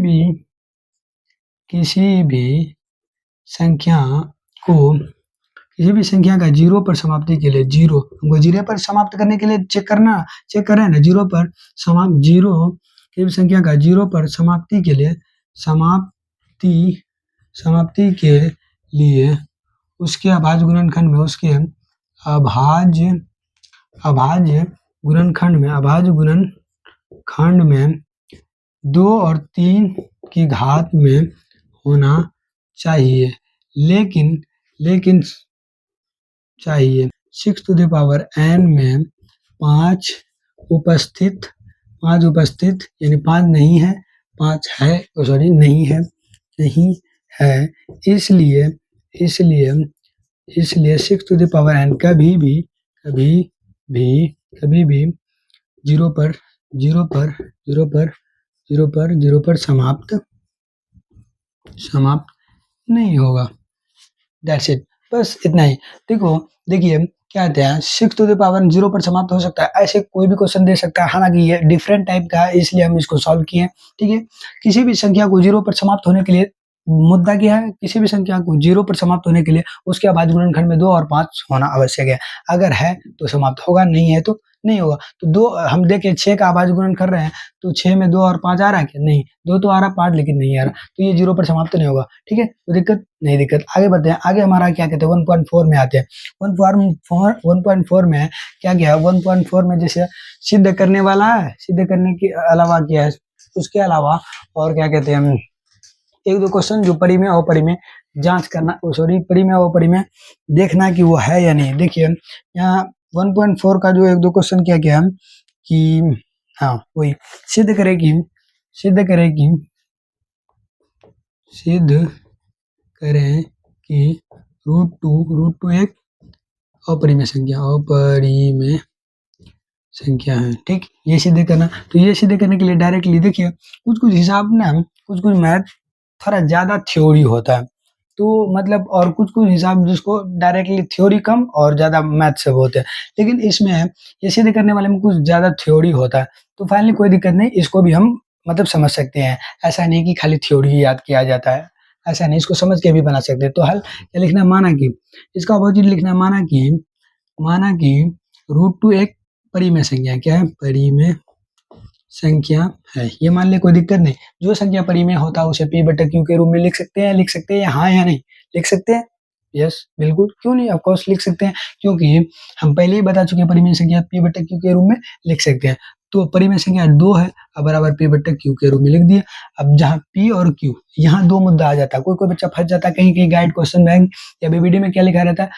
भी संख्या को किसी भी संख्या का जीरो पर समाप्ति के लिए जीरो हमको जीरो पर समाप्त करने के लिए चेक कर रहे हैं ना जीरो पर जीरो किसी भी संख्या का जीरो पर समाप्ति के लिए समाप्ति के लिए उसके अभाज्य गुणनखंड में उसके अभाज्य गुणनखंड में 2 और 3 की घात में होना चाहिए लेकिन चाहिए 6 to the power n में 5 उपस्थित यानी 5 नहीं है 5 है नहीं है इसलिए 6 to the power n कभी भी जीरो पर समाप्त नहीं होगा। दैट्स इट, बस इतना ही। देखिए क्या कहते हैं 6 to the power 0 पर समाप्त हो सकता है, ऐसे कोई भी क्वेश्चन दे सकता है। हालांकि ये डिफरेंट टाइप का है इसलिए हम इसको सॉल्व किए। ठीक है, किसी भी संख्या को 0 पर समाप्त होने के लिए मुद्दा क्या है, किसी भी संख्या को 0 पर समाप्त होने के लिए उसके अभाज्य गुणनखंड में 2 और 5 होना आवश्यक है। अगर है तो समाप्त होगा, नहीं है तो नहीं होगा। तो 2 हम देखें 6 का अभाज्य गुणन कर रहे हैं तो 6 में 2 और 5 आ रहा है क्या? नहीं, 2 तो आ रहा, 5 लेकिन नहीं आ रहा, तो ये 0 पर समाप्त नहीं होगा। ठीक है, तो दिक्कत आगे बढ़ते हैं। आगे हमारा क्या कहते हैं 1.4 में आते हैं। 1.4 में क्या है 1.4 में जैसे सिद्ध करने वाला है, सिद्ध करने के अलावा क्या है, उसके अलावा और क्या कहते हैं एक दो क्वेश्चन जो परी में अवपरी में जांच करना, परी में अवपरी में देखना कि वो है या नहीं। देखिए यहाँ 1.4 का जो एक दो क्वेश्चन क्या है कि हाँ वही सिद्ध करे कि √2 एक अपरिमेय संख्या है। ठीक, ये सिद्ध करना। तो ये सिद्ध करने के लिए डायरेक्टली देखिए कुछ हिसाब ना कुछ मैथ थोड़ा ज्यादा थ्योरी होता है, तो मतलब और कुछ हिसाब जिसको डायरेक्टली थ्योरी कम और ज्यादा मैथ सब होते हैं, लेकिन इसमें ये सिद्ध करने वाले में कुछ ज्यादा थ्योरी होता है। तो फाइनली कोई दिक्कत नहीं, इसको भी हम मतलब समझ सकते हैं। ऐसा नहीं कि खाली थ्योरी ही याद किया जाता है, ऐसा नहीं, इसको समझ के भी बना सकते हैं। तो हल क्या लिखना, माना कि इसका अपोजिट लिखना, माना कि √2 एक परिमेय संख्या, क्या है, परिमेय संख्या है। ये मान ले, कोई दिक्कत नहीं। जो संख्या परिमेय होता है उसे p/q के रूप में लिख सकते हैं हाँ या नहीं, लिख सकते हैं? यस बिल्कुल, क्यों नहीं, ऑफ कोर्स लिख सकते हैं, क्योंकि हम पहले ही बता चुके हैं परिमेय संख्या p/q के रूप में लिख सकते हैं। तो परिमेय संख्या 2 है, अब बराबर p/q के रूप में लिख दिया। अब जहाँ p और q यहाँ 2 मुद्दा आ जाता है, कोई बच्चा फंस जाता है कहीं गाइड क्वेश्चन बैंक या बीबीडी में क्या लिखा रहता है,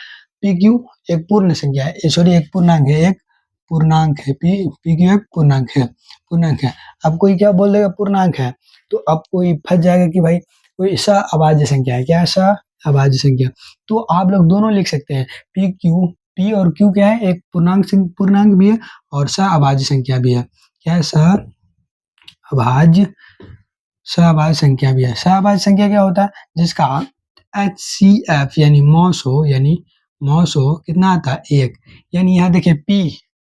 pq एक पूर्ण संख्या है, एक पूर्णांक है, pq एक पूर्णांक है। अब कोई क्या बोल देगा पूर्णांक है, तो अब कोई फंस जाएगा कि भाई कोई सअभाज्य संख्या है, क्या है, सअभाज्य संख्या। तो आप लोग दोनों लिख सकते हैं, p और q क्या है, एक पूर्णांक भी है और सअभाज्य संख्या भी है। क्या है, सअभाज्य संख्या भी है। सअभाज्य संख्या क्या होता है, जिसका HCF यानी मॉस हो कितना आता है, 1। यानी यहाँ देखिए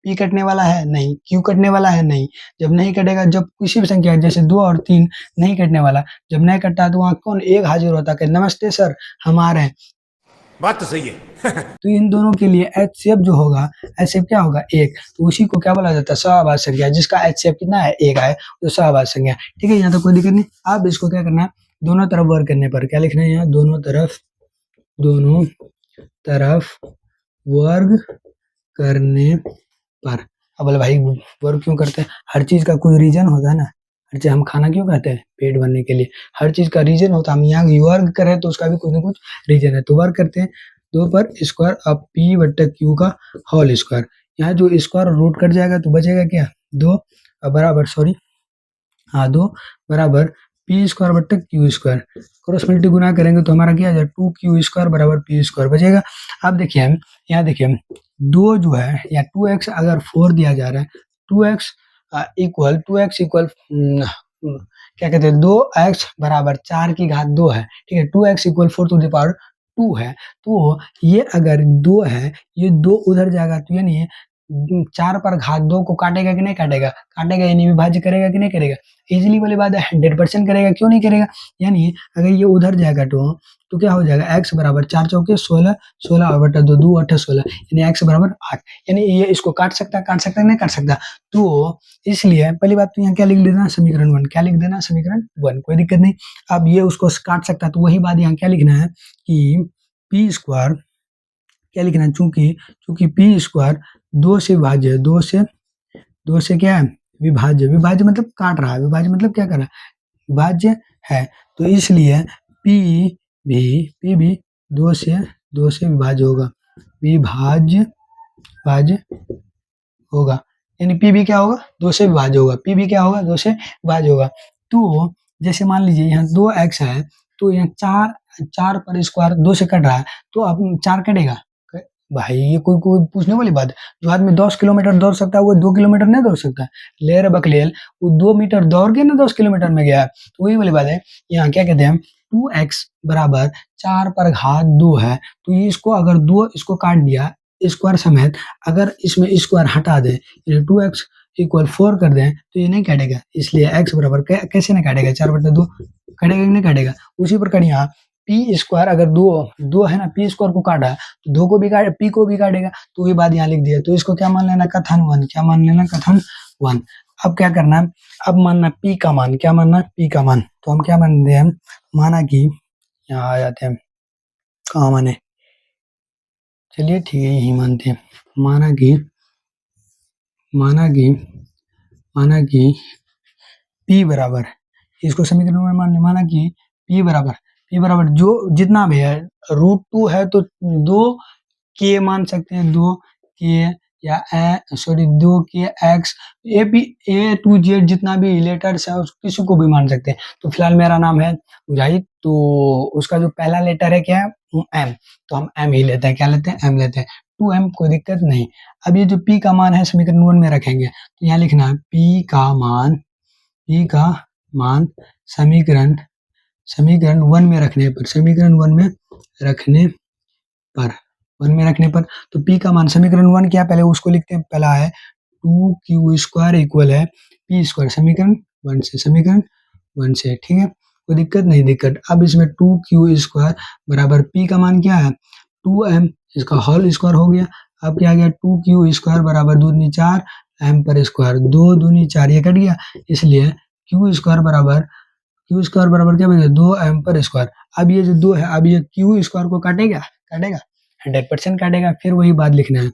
p कटने वाला है नहीं, q कटने वाला है नहीं। जब नहीं कटेगा, जब किसी भी संख्या जैसे 2 और 3 नहीं कटने वाला, जब नहीं कटता तो वहाँ कौन एक हाजिर होता है, नमस्ते सर हम आ रहे हैं। बात तो सही है। तो इन दोनों के लिए HCF जो होगा, HCF क्या होगा, 1। तो उसी को क्या बोला जाता है, सअभाज्य संख्या, जिसका HCF कितना है, 1 है, तो सअभाज्य संख्या। ठीक है, यहाँ तो कोई दिक्कत नहीं। अब इसको क्या करना है, दोनों तरफ वर्क करने पर क्या लिखना है, यहाँ दोनों तरफ वर्ग करने पर। अब बोले भाई वर्क क्यों करते हैं, हर चीज का कोई रीजन होता है ना, हर चीज हम खाना क्यों खाते हैं, पेट भरने के लिए, हर चीज का रीजन होता है। हम यहाँ वर्क करें तो उसका भी कुछ ना कुछ रीजन है, तो वर्क करते हैं 2 पर स्क्वायर, अब p/q का होल स्क्वायर। यहाँ जो स्क्वायर रूट कट जाएगा तो बचेगा क्या, 2 बराबर 2 बराबर p²/q²। क्रॉस मल्टी गुना करेंगे तो हमारा क्या आ जाएगा, 2q² बराबर p² बचेगा। अब देखिए यहाँ देखिए 2 जो है या 2x अगर 4 दिया जा रहा है, 2x इक्वल क्या कहते हैं 2x बराबर 4 की घात 2 है। ठीक है, 2x equal 4 to the power 2 है। तो ये अगर 2 है, ये 2 उधर जाएगा तो यानी 4 पर घात 2 को काटेगा कि नहीं काटेगा? काटेगा, यानी विभाज्य करेगा कि नहीं करेगा? ईज़िली वाली बात है, 100% करेगा, क्यों नहीं करेगा? यानी अगर ये उधर जाएगा तो क्या हो जाएगा? x बराबर 4 चौके 16, 16 बटा 2, 2 8 16, यानी x बराबर 8। यानी ये इसको काट सकता है कि नहीं काट सकता? तो इसलिए पहली बात तो यहाँ क्या लिख देना? समीकरण 1। क्या लिख देना? समीकरण 1, कोई दिक्कत नहीं। अब ये उसको काट सकता है, तो वही बात यहाँ क्या लिखना है कि पी स्क्वायर क्या लिखना है? चूंकि पी स्क्वायर 2 से विभाज्य है, 2 से क्या है? विभाज्य। विभाज्य मतलब काट रहा है, विभाज्य मतलब क्या कर रहा है? विभाज्य है। तो इसलिए पी भी 2 से विभाज्य होगा, विभाज्य होगा। यानी पी भी क्या होगा? 2 से विभाज्य होगा। पी भी क्या होगा? 2 से विभाज्य होगा। तो जैसे मान लीजिए यहाँ 2x है, तो यहाँ 4 पर स्क्वायर 2 से कट रहा है, तो अब 4 कटेगा? भाई ये कोई पूछने वाली बात है? जो आदमी 10 किलोमीटर दौड़ सकता है वो 2 किलोमीटर नहीं दौड़ सकता? ले रे बकलेल, वो 2 मीटर दौड़ के ना 10 किलोमीटर में गया। तो वही वाली बात है, यहाँ क्या कहते हैं? 2x बराबर 4 पर घात 2 है, तो ये इसको अगर 2 इसको काट दिया स्क्वायर समेत, अगर इसमें स्क्वायर हटा दे, 2x इक्वल 4 कर दें, तो ये नहीं काटेगा। इसलिए x बराबर कैसे नहीं काटेगा? 4 बटा 2 काटेगा कि नहीं काटेगा? उसी प्रकार यहाँ पी स्क्वायर अगर 2 है ना, पी स्क्वायर को काटा तो 2 को भी काटे, पी को भी काटेगा। तो ये बात यहाँ लिख दिया। तो इसको क्या मान लेना? कथन 1। क्या मान लेना? कथन 1। अब क्या करना है? अब मानना पी का मान। क्या मानना? पी का मान। तो हम क्या मानते हैं? माना कि यहाँ आ जाते हैं, कहाँ माने? चलिए ठीक है, यही मानते हैं। माना कि पी बराबर, इसको समीकरण में माना कि पी बराबर जो जितना भी है, √2 है तो 2 के मान सकते हैं, 2 के या 2 के x A to Z जितना भी लेटर्स है किसी को भी मान सकते हैं। तो फिलहाल मेरा नाम है मुजाहिद, तो उसका जो पहला लेटर है क्या है? M। तो हम M ही लेते हैं। क्या लेते हैं? M लेते हैं। 2M, कोई दिक्कत नहीं। अब ये जो P का मान है समीकरण 1 में रखेंगे, तो यहाँ लिखना है P का मान समीकरण 1 में रखने पर तो P का मान समीकरण 1 क्या? पहले उसको लिखते हैं। पहला है 2q स्क्वायर इक्वल है P स्क्वायर, समीकरण 1 से। ठीक है, कोई दिक्कत नहीं? दिक्कत। अब इसमें 2q स्क्वायर बराबर P का मान क्या है? 2m, इसका होल स्क्वायर हो गया। अब क्या आ गया? 2q स्क्वायर बराबर 2 दूनी 4 m पर स्क्वायर, 2 दूनी 4, ये कट गया। इसलिए q स्क्वायर बराबर क्या बनेगा? 2m पर स्क्वायर। अब ये जो 2 है, अब ये q स्क्वायर को काटेगा? 100% काटेगा। फिर वही बात लिखना है,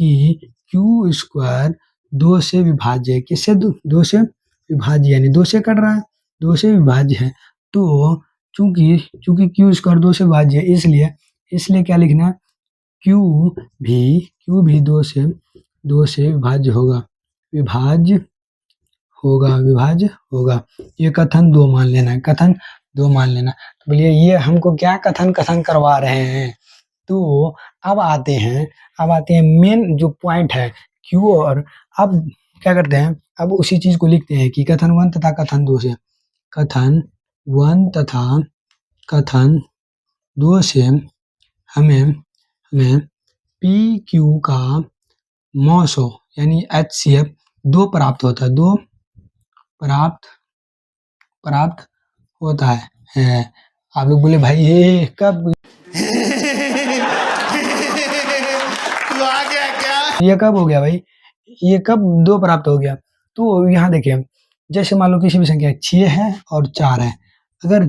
कि q स्क्वायर 2 से विभाज्य है। किससे? 2 से विभाज्य, यानी 2 से कट रहा है, 2 से विभाज्य है। तो चूंकि q स्क्वायर 2 से विभाज्य है, इसलिए क्या लिखना है? q भी 2 से विभाज्य होगा। ये कथन 2 मान लेना। तो बोलिए ये हमको क्या कथन करवा रहे हैं? तो अब आते हैं मेन जो पॉइंट है Q, और अब क्या करते हैं? अब उसी चीज को लिखते हैं कि कथन 1 तथा कथन 2 से, हमें PQ का मॉसो यानी HCF 2 प्राप्त होता है। 2 प्राप्त होता है। आप लोग बोले भाई ये कब तू आ गया क्या? ये कब हो गया भाई? ये कब 2 प्राप्त हो गया? तो यहाँ देखिए, जैसे मान लो किसी भी संख्या 6 है और 4 है। अगर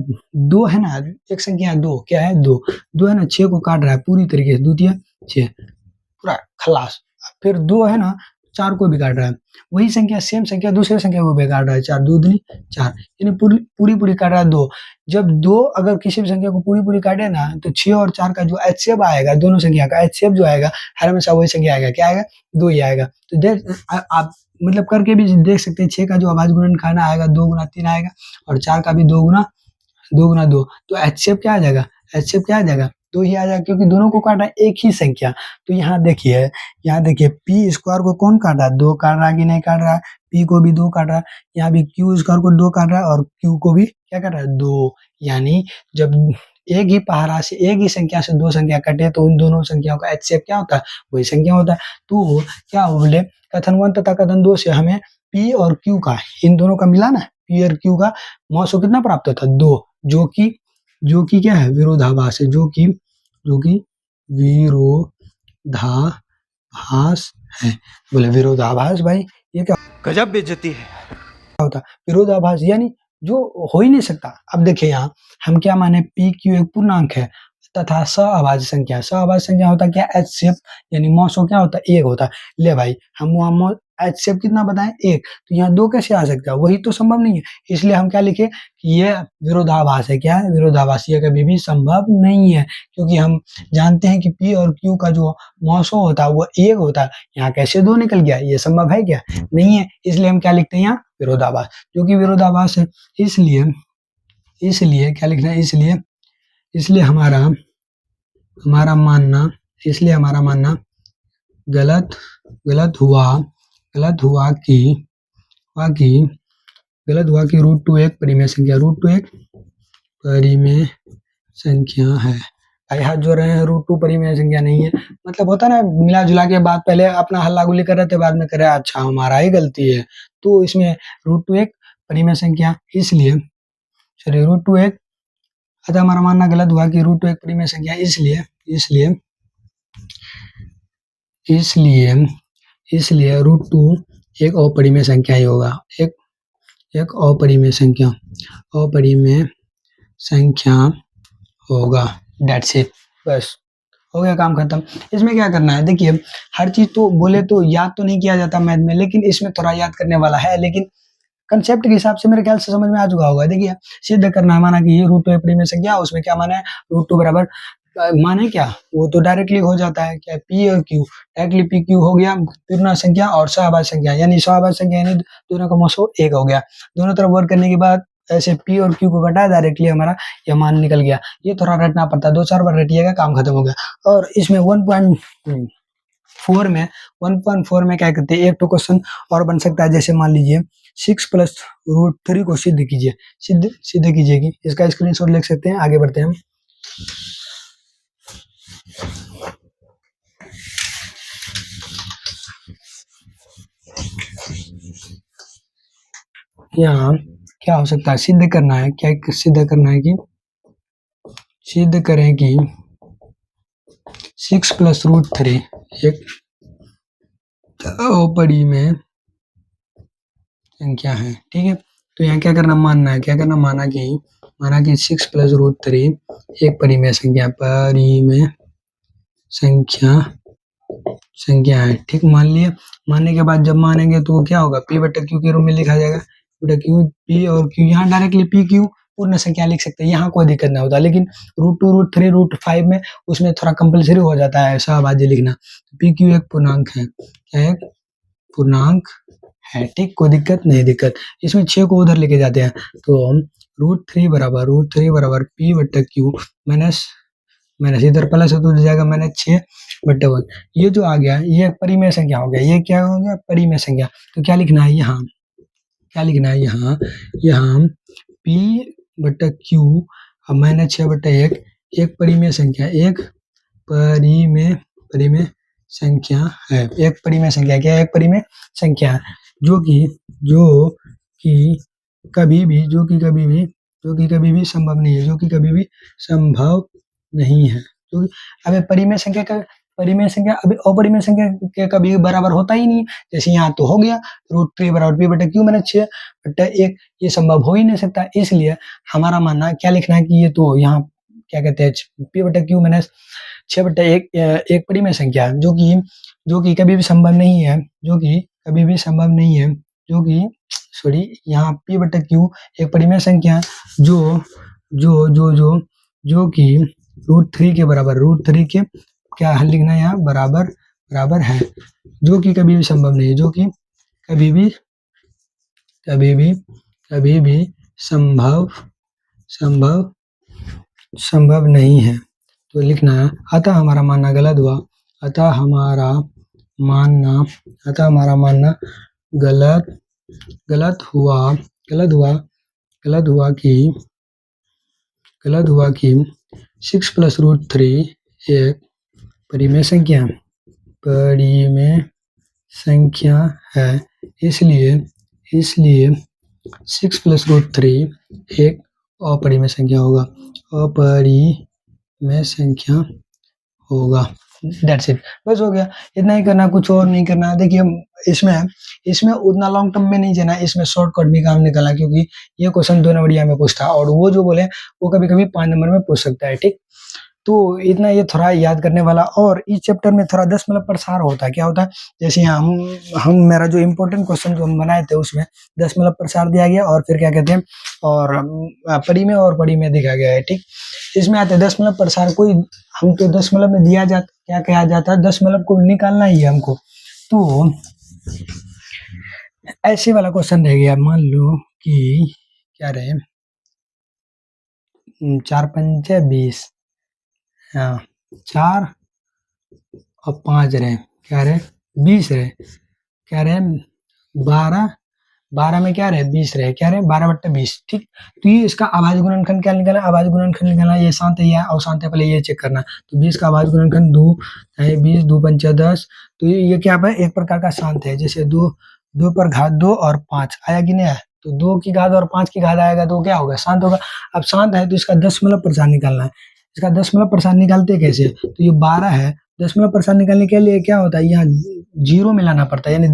2 है ना, एक संख्या 2 क्या है? 2 है ना, 6 को काट रहा है पूरी तरीके से, द्वितीय 6 पूरा खलास। फिर 2 है ना, 4 को भी काट रहा है। वही संख्या, सेम संख्या दूसरे संख्या को भी काट रहा है, 4 2 दूनी 4, यानी पूरी काट रहा है 2। जब 2 अगर किसी भी संख्या को पूरी काटे ना, तो 6 और 4 का जो HCF आएगा, दोनों संख्या का HCF जो आएगा, हर हमेशा वही संख्या आएगा। क्या आएगा? 2 ही आएगा। तो देख आप मतलब करके भी देख सकते हैं। 6 का जो अभाज्य गुणनखंड आएगा 2 गुना 3 आएगा, और 4 का भी 2 गुना 2। तो HCF क्या आ जाएगा? 2 ही आ जाएगा, क्योंकि दोनों को काटा एक ही संख्या। तो यहाँ देखिए पी स्क्वायर को कौन काट रहा है? 2 काट रहा है कि नहीं काट रहा है? पी को भी 2 काट रहा है। यहाँ भी क्यू स्क्वायर को 2 काट रहा है, और क्यू को भी क्या काट रहा है? 2। यानी जब एक ही पहाड़ा से एक ही संख्या से दो संख्या कटे तो उन दोनों संख्याओं का HCF क्या होता है, वही संख्या होता है। तो क्या बोले, कथन 1 तथा कथन 2 से हमें P और Q का, इन दोनों का मिला ना, P और Q का मौसो कितना प्राप्त होता है, 2, जो कि क्या है, विरोधाभास है, जो कि विरोधाभास है। बोले विरोधाभास भाई ये क्या गजब बेइज्जती है। होता, विरोधाभास यानी जो हो ही नहीं सकता। अब देखिए यहाँ हम क्या माने, पी क्यू एक पूर्णांक है तथा सअभाज्य संख्या होता क्या, HCF यानी मौसो क्या होता, 1 होता। ले भाई हम वहाँ HCF कितना बताएं, 1, तो यहाँ 2 कैसे आ सकता है, वही तो संभव नहीं है। इसलिए हम क्या लिखे कि ये विरोधाभास है। क्या है, विरोधाभास, ये कभी भी संभव नहीं है, क्योंकि हम जानते हैं कि P और Q का जो मौसो होता है वो 1 होता है। यहाँ कैसे 2 निकल गया, ये संभव है क्या, नहीं है। इसलिए हम क्या लिखते हैं यहाँ, विरोधाभास, जो कि विरोधाभास है। इसलिए क्या लिखना है, इसलिए हमारा मानना गलत हुआ कि √2 एक परिमेय संख्या है। भाई हाथ जोड़ रहे हैं, √2 परिमेय संख्या नहीं है, मतलब होता ना मिला जुला के बाद पहले अपना हल्ला गुल्ली कर रहे थे, बाद में करे अच्छा हमारा ही गलती है। तो इसमें √2 एक परिमेय संख्या, इसलिए √2 एक, अतः हमारा मानना गलत हुआ कि √2 एक परिमेय संख्या, इसलिए √2 एक अपरिमेय संख्या ही होगा, एक अपरिमेय संख्या होगा। That's it, बस हो गया, काम खत्म। इसमें क्या करना है, देखिए हर चीज तो बोले तो याद तो नहीं किया जाता मैथ में, लेकिन इसमें थोड़ा याद करने वाला है, लेकिन कंसेप्ट के हिसाब से मेरे ख्याल से समझ में आ चुका होगा। देखिए सिद्ध करना है, माना कि ये √2 एक परिमेय संख्या, उसमें क्या माना है, √2 बराबर माने क्या, वो तो डायरेक्टली हो जाता है, क्या P और Q, डायरेक्टली PQ हो गया पूर्ण संख्या और सहभाज्य संख्या, यानी सहभाज्य संख्या यानी दोनों का मौसो 1 हो गया। दोनों तरफ वर्क करने के बाद ऐसे P और Q को घटाया, डायरेक्टली हमारा यह मान निकल गया। ये थोड़ा रटना पड़ता है, 2-4 बार रटिएगा, काम खत्म हो गया। और इसमें 1.4 में क्या कहते हैं, एक तो क्वेश्चन और बन सकता है, जैसे मान लीजिए 6 + √3 को सिद्ध कीजिए, सिद्ध कीजिएगी, इसका स्क्रीनशॉट लिख सकते हैं। आगे बढ़ते हैं हम। यहाँ क्या हो सकता है, सिद्ध करना है कि सिद्ध करें कि 6 + √3 एक अपरिमेय संख्या है, ठीक है। तो यहाँ क्या करना, माना कि 6 + √3 एक परिमेय संख्या है, ठीक। मान लिया, मानने के बाद जब मानेंगे तो क्या होगा, P/Q के रूप में लिखा जाएगा। P और Q, यहाँ डायरेक्टली PQ पूर्ण संख्या लिख सकते हैं, यहाँ कोई दिक्कत नहीं होता। लेकिन √2, √3, √5 में उसमें थोड़ा कंपल्सरी हो जाता है सहभाज्य लिखना। PQ एक पूर्णांक है, क्या है, पूर्णांक है, ठीक, कोई दिक्कत नहीं। इसमें 6 को उधर लेके जाते हैं, तो हम √3 बराबर P/Q माइनस इधर प्लस हो तो जाएगा -6/1। ये जो आ गया ये परिमेय संख्या हो गया, ये क्या हो गया, परिमेय संख्या। तो क्या लिखना है यहाँ, P/Q -6/1 एक परिमेय संख्या, एक परिमेय संख्या है, एक परिमेय संख्या, क्या है, एक परिमेय संख्या है, जो कि कभी भी संभव नहीं है, क्योंकि अब परिमेय संख्या अभी अपरिमेय संख्या के कभी बराबर होता ही नहीं है। जैसे यहाँ तो हो गया √3 बराबर P/Q -6/1, ये संभव हो ही नहीं सकता। इसलिए हमारा मानना क्या लिखना है कि ये तो यहाँ क्या कहते हैं, P/Q -6/1 एक परिमेय संख्या है, जो कि कभी भी संभव नहीं है, यहाँ P/Q एक परिमेय संख्या जो कि √3 के बराबर, √3 के क्या हल लिखना है यहाँ, बराबर है, जो कि कभी भी संभव नहीं है, जो कि कभी भी संभव नहीं है। तो लिखना है, अतः हमारा मानना गलत हुआ, अतः हमारा मानना गलत हुआ कि 6 प्लस रूट 3 एक परिमेय संख्या है, इसलिए 6 प्लस रूट 3 एक अपरिमेय संख्या होगा। दैट्स इट, बस हो गया, इतना ही करना, कुछ और नहीं करना। देखिए इसमें उतना लॉन्ग टर्म में नहीं जाना, इसमें शॉर्टकट भी काम निकालना, क्योंकि ये क्वेश्चन 2 नंबरिया में पूछता है और वो जो बोले वो कभी कभी 5 नंबर में पूछ सकता है। ठीक, तो इतना ये थोड़ा याद करने वाला। और इस चैप्टर में थोड़ा दशमलव प्रसार होता है। क्या होता है, जैसे यहाँ हम मेरा जो इम्पोर्टेंट क्वेश्चन जो हम बनाए थे उसमें दशमलव प्रसार दिया गया और फिर क्या कहते हैं और परिमेय दिखा गया है। ठीक, इसमें आते हैं दशमलव प्रसार। कोई हमको दशमलव में दिया जाता, क्या कहा जाता है, दशमलव को निकालना ही है हमको। तो ऐसे वाला क्वेश्चन रह गया, मान लो कि क्या रहे 4 पंचे 20, हाँ 4 और 5 रहे, क्या रहे 20 रहे, क्या रहे 12 में क्या रहे 20 रहे, क्या रहे 12/20। ठीक, तो ये इसका अभाज्य गुणनखंड क्या निकालना, अभाज्य गुणनखंड निकालना, ये शांत है या अशांत है, पहले ये चेक करना। तो 20 का अभाज्य गुणनखंड 2 है, 20 2 पंचा 10। तो ये क्या है, एक प्रकार का शांत है। जैसे 2 पर घात 2 और 5 आया कि नहीं आया, तो 2 की घात और 5 की घात आएगा तो क्या होगा, शांत होगा। अब शांत है तो इसका दशमलव प्रसार निकालना है। इसका दशमलव प्रसार निकालते कैसे, तो ये 12 है, दशमलव प्रसार निकालने के लिए क्या होता है, यहाँ 0 मिलाना पड़ता है, यानी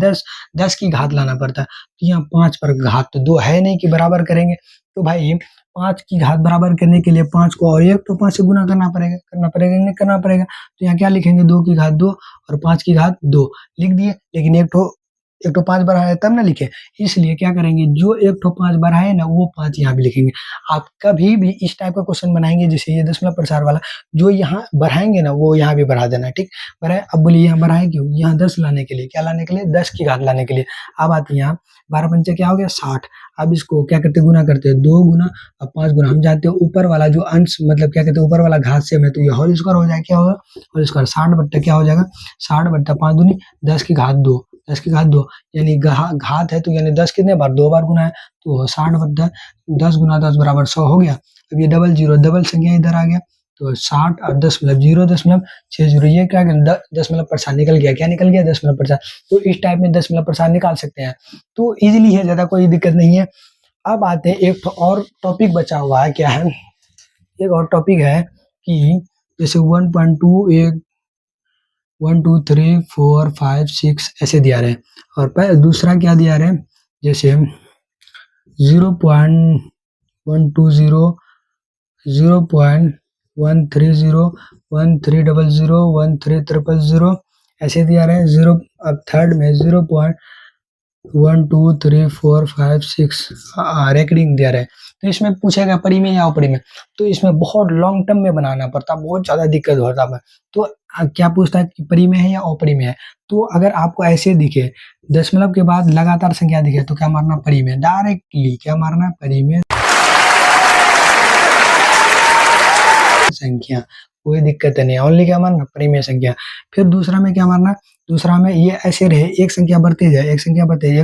10 की घात लाना पड़ता है। तो यहाँ 5 पर घात, तो 2 है नहीं कि बराबर करेंगे, तो भाई 5 की घात बराबर करने के लिए 5 को और 1 तो 5 से गुना करना पड़ेगा। तो यहाँ क्या लिखेंगे, 2 की घात 2 और 5 की घात 2 लिख दिए, लेकिन एक तो 5 बढ़ाए तब ना लिखे, इसलिए क्या करेंगे, जो एक तो 5 बढ़ाए ना वो 5 यहाँ भी लिखेंगे। आप कभी भी इस टाइप का क्वेश्चन बनाएंगे, जैसे ये दशमलव प्रसार वाला, जो यहाँ बढ़ाएंगे ना वो यहाँ भी बढ़ा देना। ठीक, बढ़ाए, अब बोलिए यहाँ बढ़ाए क्यों, यहाँ 10 लाने के लिए, क्या लाने के लिए, 10 की घात लाने के लिए। अब आते यहाँ 12 पंचे क्या हो गया 60। अब इसको क्या करते, गुना करते हैं, 2 गुना और 5 गुना। हम जानते हैं ऊपर वाला जो अंश, मतलब क्या कहते हैं ऊपर वाला घात से में, तो ये होल स्क्वायर हो जाएगा, क्या होगा होल स्क्वायर, 60 क्या हो जाएगा 60/5 दूनी 10 की घात 2, 10 की घात 2, यानी घात है तो यानी 10 कितने बार, 2 बार गुना है, तो 60/10 गुना 10 बराबर 100 हो गया। अब ये डबल संख्या इधर आ गया, तो 60 और 0.60, ये क्या दशमलव प्रसार निकल गया, क्या निकल गया, दशमलव प्रसार। तो इस टाइप में दशमलव प्रसार निकाल सकते हैं, तो इजीली है, ज्यादा कोई दिक्कत नहीं है। अब आते हैं एक और टॉपिक बचा हुआ है, क्या है, एक और टॉपिक है कि जैसे 1.2 1 2 3 4 5 6 ऐसे दिया रहे, और दूसरा क्या दिया रहे, जैसे 0.120 0.130 1300 13000 ऐसे दिया रहे 0। अब थर्ड में 0.1 2 3 4 5 6 रेकरिंग दिया रहे, तो इसमें पूछेगा परिमेय या अपरिमेय, तो इसमें बहुत लॉन्ग टर्म में बनाना पड़ता, बहुत ज्यादा दिक्कत होता है। तो क्या पूछता है कि परिमेय है या अपरिमेय है, तो अगर आपको ऐसे दिखे दशमलव के बाद लगातार संख्या दिखे तो क्या मारना, परिमेय, डायरेक्टली क्या मारना, परिमेय संख्या, कोई दिक्कत नहीं, ओनली क्या मारना, परिमेय संख्या। फिर दूसरा में क्या मारना, दूसरा में ये ऐसे रहे, एक संख्या बढ़ते जाए, एक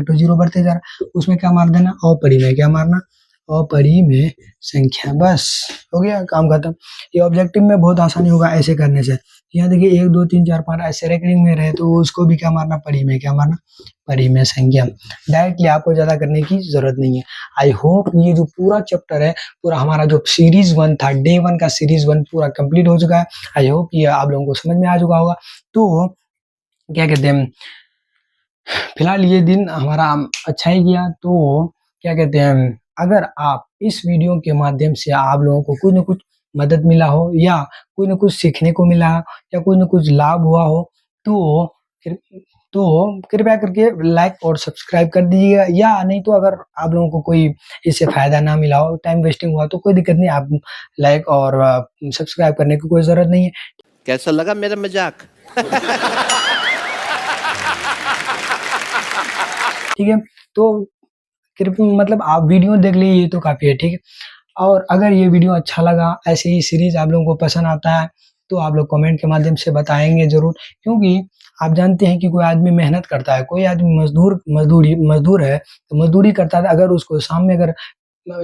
तो 0 बढ़ते जा रहा, उसमें क्या मार देना, अपरिमेय, क्या मारना, अपरिमेय संख्या। बस हो गया, काम खत्म। ये ऑब्जेक्टिव में बहुत आसानी होगा ऐसे करने से। यहाँ देखिए 1 2 3 4 5 ऐसे रेकरिंग में रहे तो उसको भी क्या मारना, परिमेय, क्या मारना, परिमेय संख्या। डायरेक्टली आपको ज्यादा करने की जरूरत नहीं है। आई होप ये जो पूरा चैप्टर है, पूरा हमारा जो सीरीज 1 था, डे 1 का सीरीज 1 पूरा कंप्लीट हो चुका है। आई होप ये आप लोगों को समझ में आ चुका होगा। तो क्या कहते हैं, फिलहाल ये दिन हमारा अच्छा ही गया। तो क्या कहते हैं, अगर आप इस वीडियो के माध्यम से आप लोगों को कुछ न कुछ मदद मिला हो, या कुछ न कुछ सीखने को मिला हो, या कुछ न कुछ लाभ हुआ हो, तो कृपया करके लाइक और सब्सक्राइब कर दीजिएगा। या नहीं तो अगर आप लोगों को कोई इससे फायदा ना मिला हो, टाइम वेस्टिंग हुआ, तो कोई दिक्कत नहीं, आप लाइक और सब्सक्राइब करने की कोई जरूरत नहीं है। कैसा लगा मेरा मजाक? ठीक है, तो कृपया मतलब आप वीडियो देख लीजिए, ये तो काफी है। ठीक है, और अगर ये वीडियो अच्छा लगा, ऐसे ही सीरीज आप लोगों को पसंद आता है, तो आप लोग कमेंट के माध्यम से बताएंगे जरूर, क्योंकि आप जानते हैं कि कोई आदमी मेहनत करता है, कोई आदमी मजदूर है, तो मजदूरी करता है, अगर उसको सामने अगर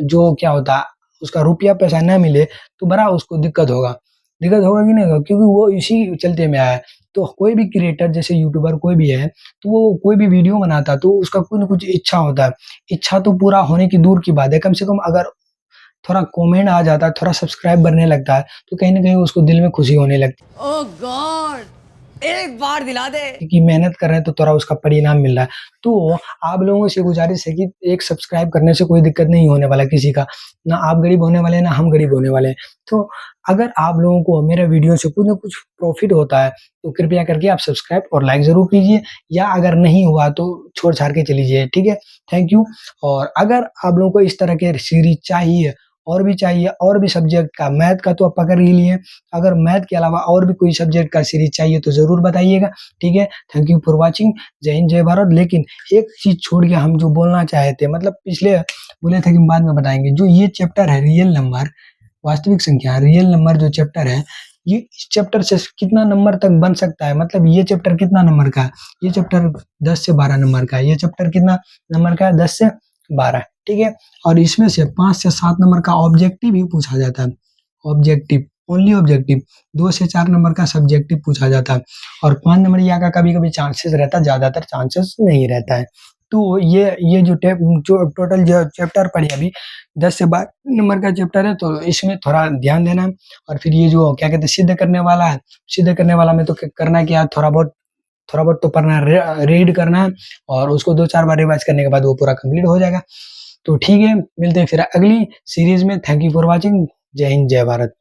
जो क्या होता है उसका रुपया पैसा न मिले तो बड़ा उसको दिक्कत होगा। दिक्कत होगा कि नहीं होगा, क्योंकि वो इसी चलते में आया है। तो कोई भी क्रिएटर जैसे यूट्यूबर कोई भी है, तो वो कोई भी वीडियो बनाता है तो उसका कुछ न कुछ इच्छा होता है। इच्छा तो पूरा होने की दूर की बात है, कम से कम अगर थोड़ा कमेंट आ जाता है, थोड़ा सब्सक्राइब बढ़ने लगता है, तो कहीं न कहीं उसको दिल में खुशी होने लगती है। ओह गॉड, एक बार दिला दे। कि मेहनत कर रहे हैं तो थोड़ा उसका परिणाम मिल रहा है। तो आप लोगों से गुज़ारिश है कि एक सब्सक्राइब करने से कोई दिक्कत नहीं होने वाला किसी का। ना आप गरीब होने वाले हैं, ना हम गरीब होने वाले हैं। तो अगर आप लोगों को मेरा वीडियो से कुछ न कुछ प्रॉफ़िट होता है, तो कृपया करके आप सब्सक्राइब और लाइक ज़रूर कीजिए, या अगर नहीं हुआ तो छोड़-छाड़ के चली जाइए, ठीक है? Thank you. और अगर आप लोगों को इस तरह के सीरीज़ चाहिए और भी सब्जेक्ट का, मैथ का तो आप पकड़ ही लिए, अगर मैथ के अलावा और भी कोई सब्जेक्ट का सीरीज़ चाहिए तो ज़रूर बताइएगा, ठीक है? Thank you for watching. जय हिंद, जय भारत। लेकिन एक चीज़ छोड़ के हम जो बोलना चाहे थे, मतलब पिछले बोले थे कि बाद में बताएँगे, जो ये चैप्टर है रियल नंबर, वास्तविक संख्या, रियल नंबर जो चैप्टर है, ये इस चैप्टर से कितना नंबर तक बन सकता है, मतलब ये चैप्टर कितना नंबर का है? ये चैप्टर 10 से 12 नंबर का है। ये चैप्टर कितना नंबर का है? 10 से 12, ठीक है? और इसमें से 5 से 7 नंबर का ऑब्जेक्टिव भी पूछा जाता है। Objective, only objective. 2 से 4 नंबर का सब्जेक्टिव पूछा जाता है, और 5 नंबरिया का कभी-कभी चांसेस रहता है, ज़्यादातर चांसेस नहीं रहता है। तो ये जो टोटल जो चैप्टर पढ़े अभी 10 से 12 नंबर का चैप्टर है, तो इसमें थोड़ा ध्यान देना है। और फिर ये जो क्या कहते हैं सिद्ध करने वाला है, सिद्ध करने वाला में तो करना क्या है, थोड़ा बहुत तो पढ़ना है, रीड करना है, और उसको 2-4 बार रिवाइज़ करने के बाद वो पूरा कंप्लीट हो जाएगा। तो ठीक है, मिलते हैं फिर अगली सीरीज़ में। Thank you for watching. जय हिंद, जय भारत।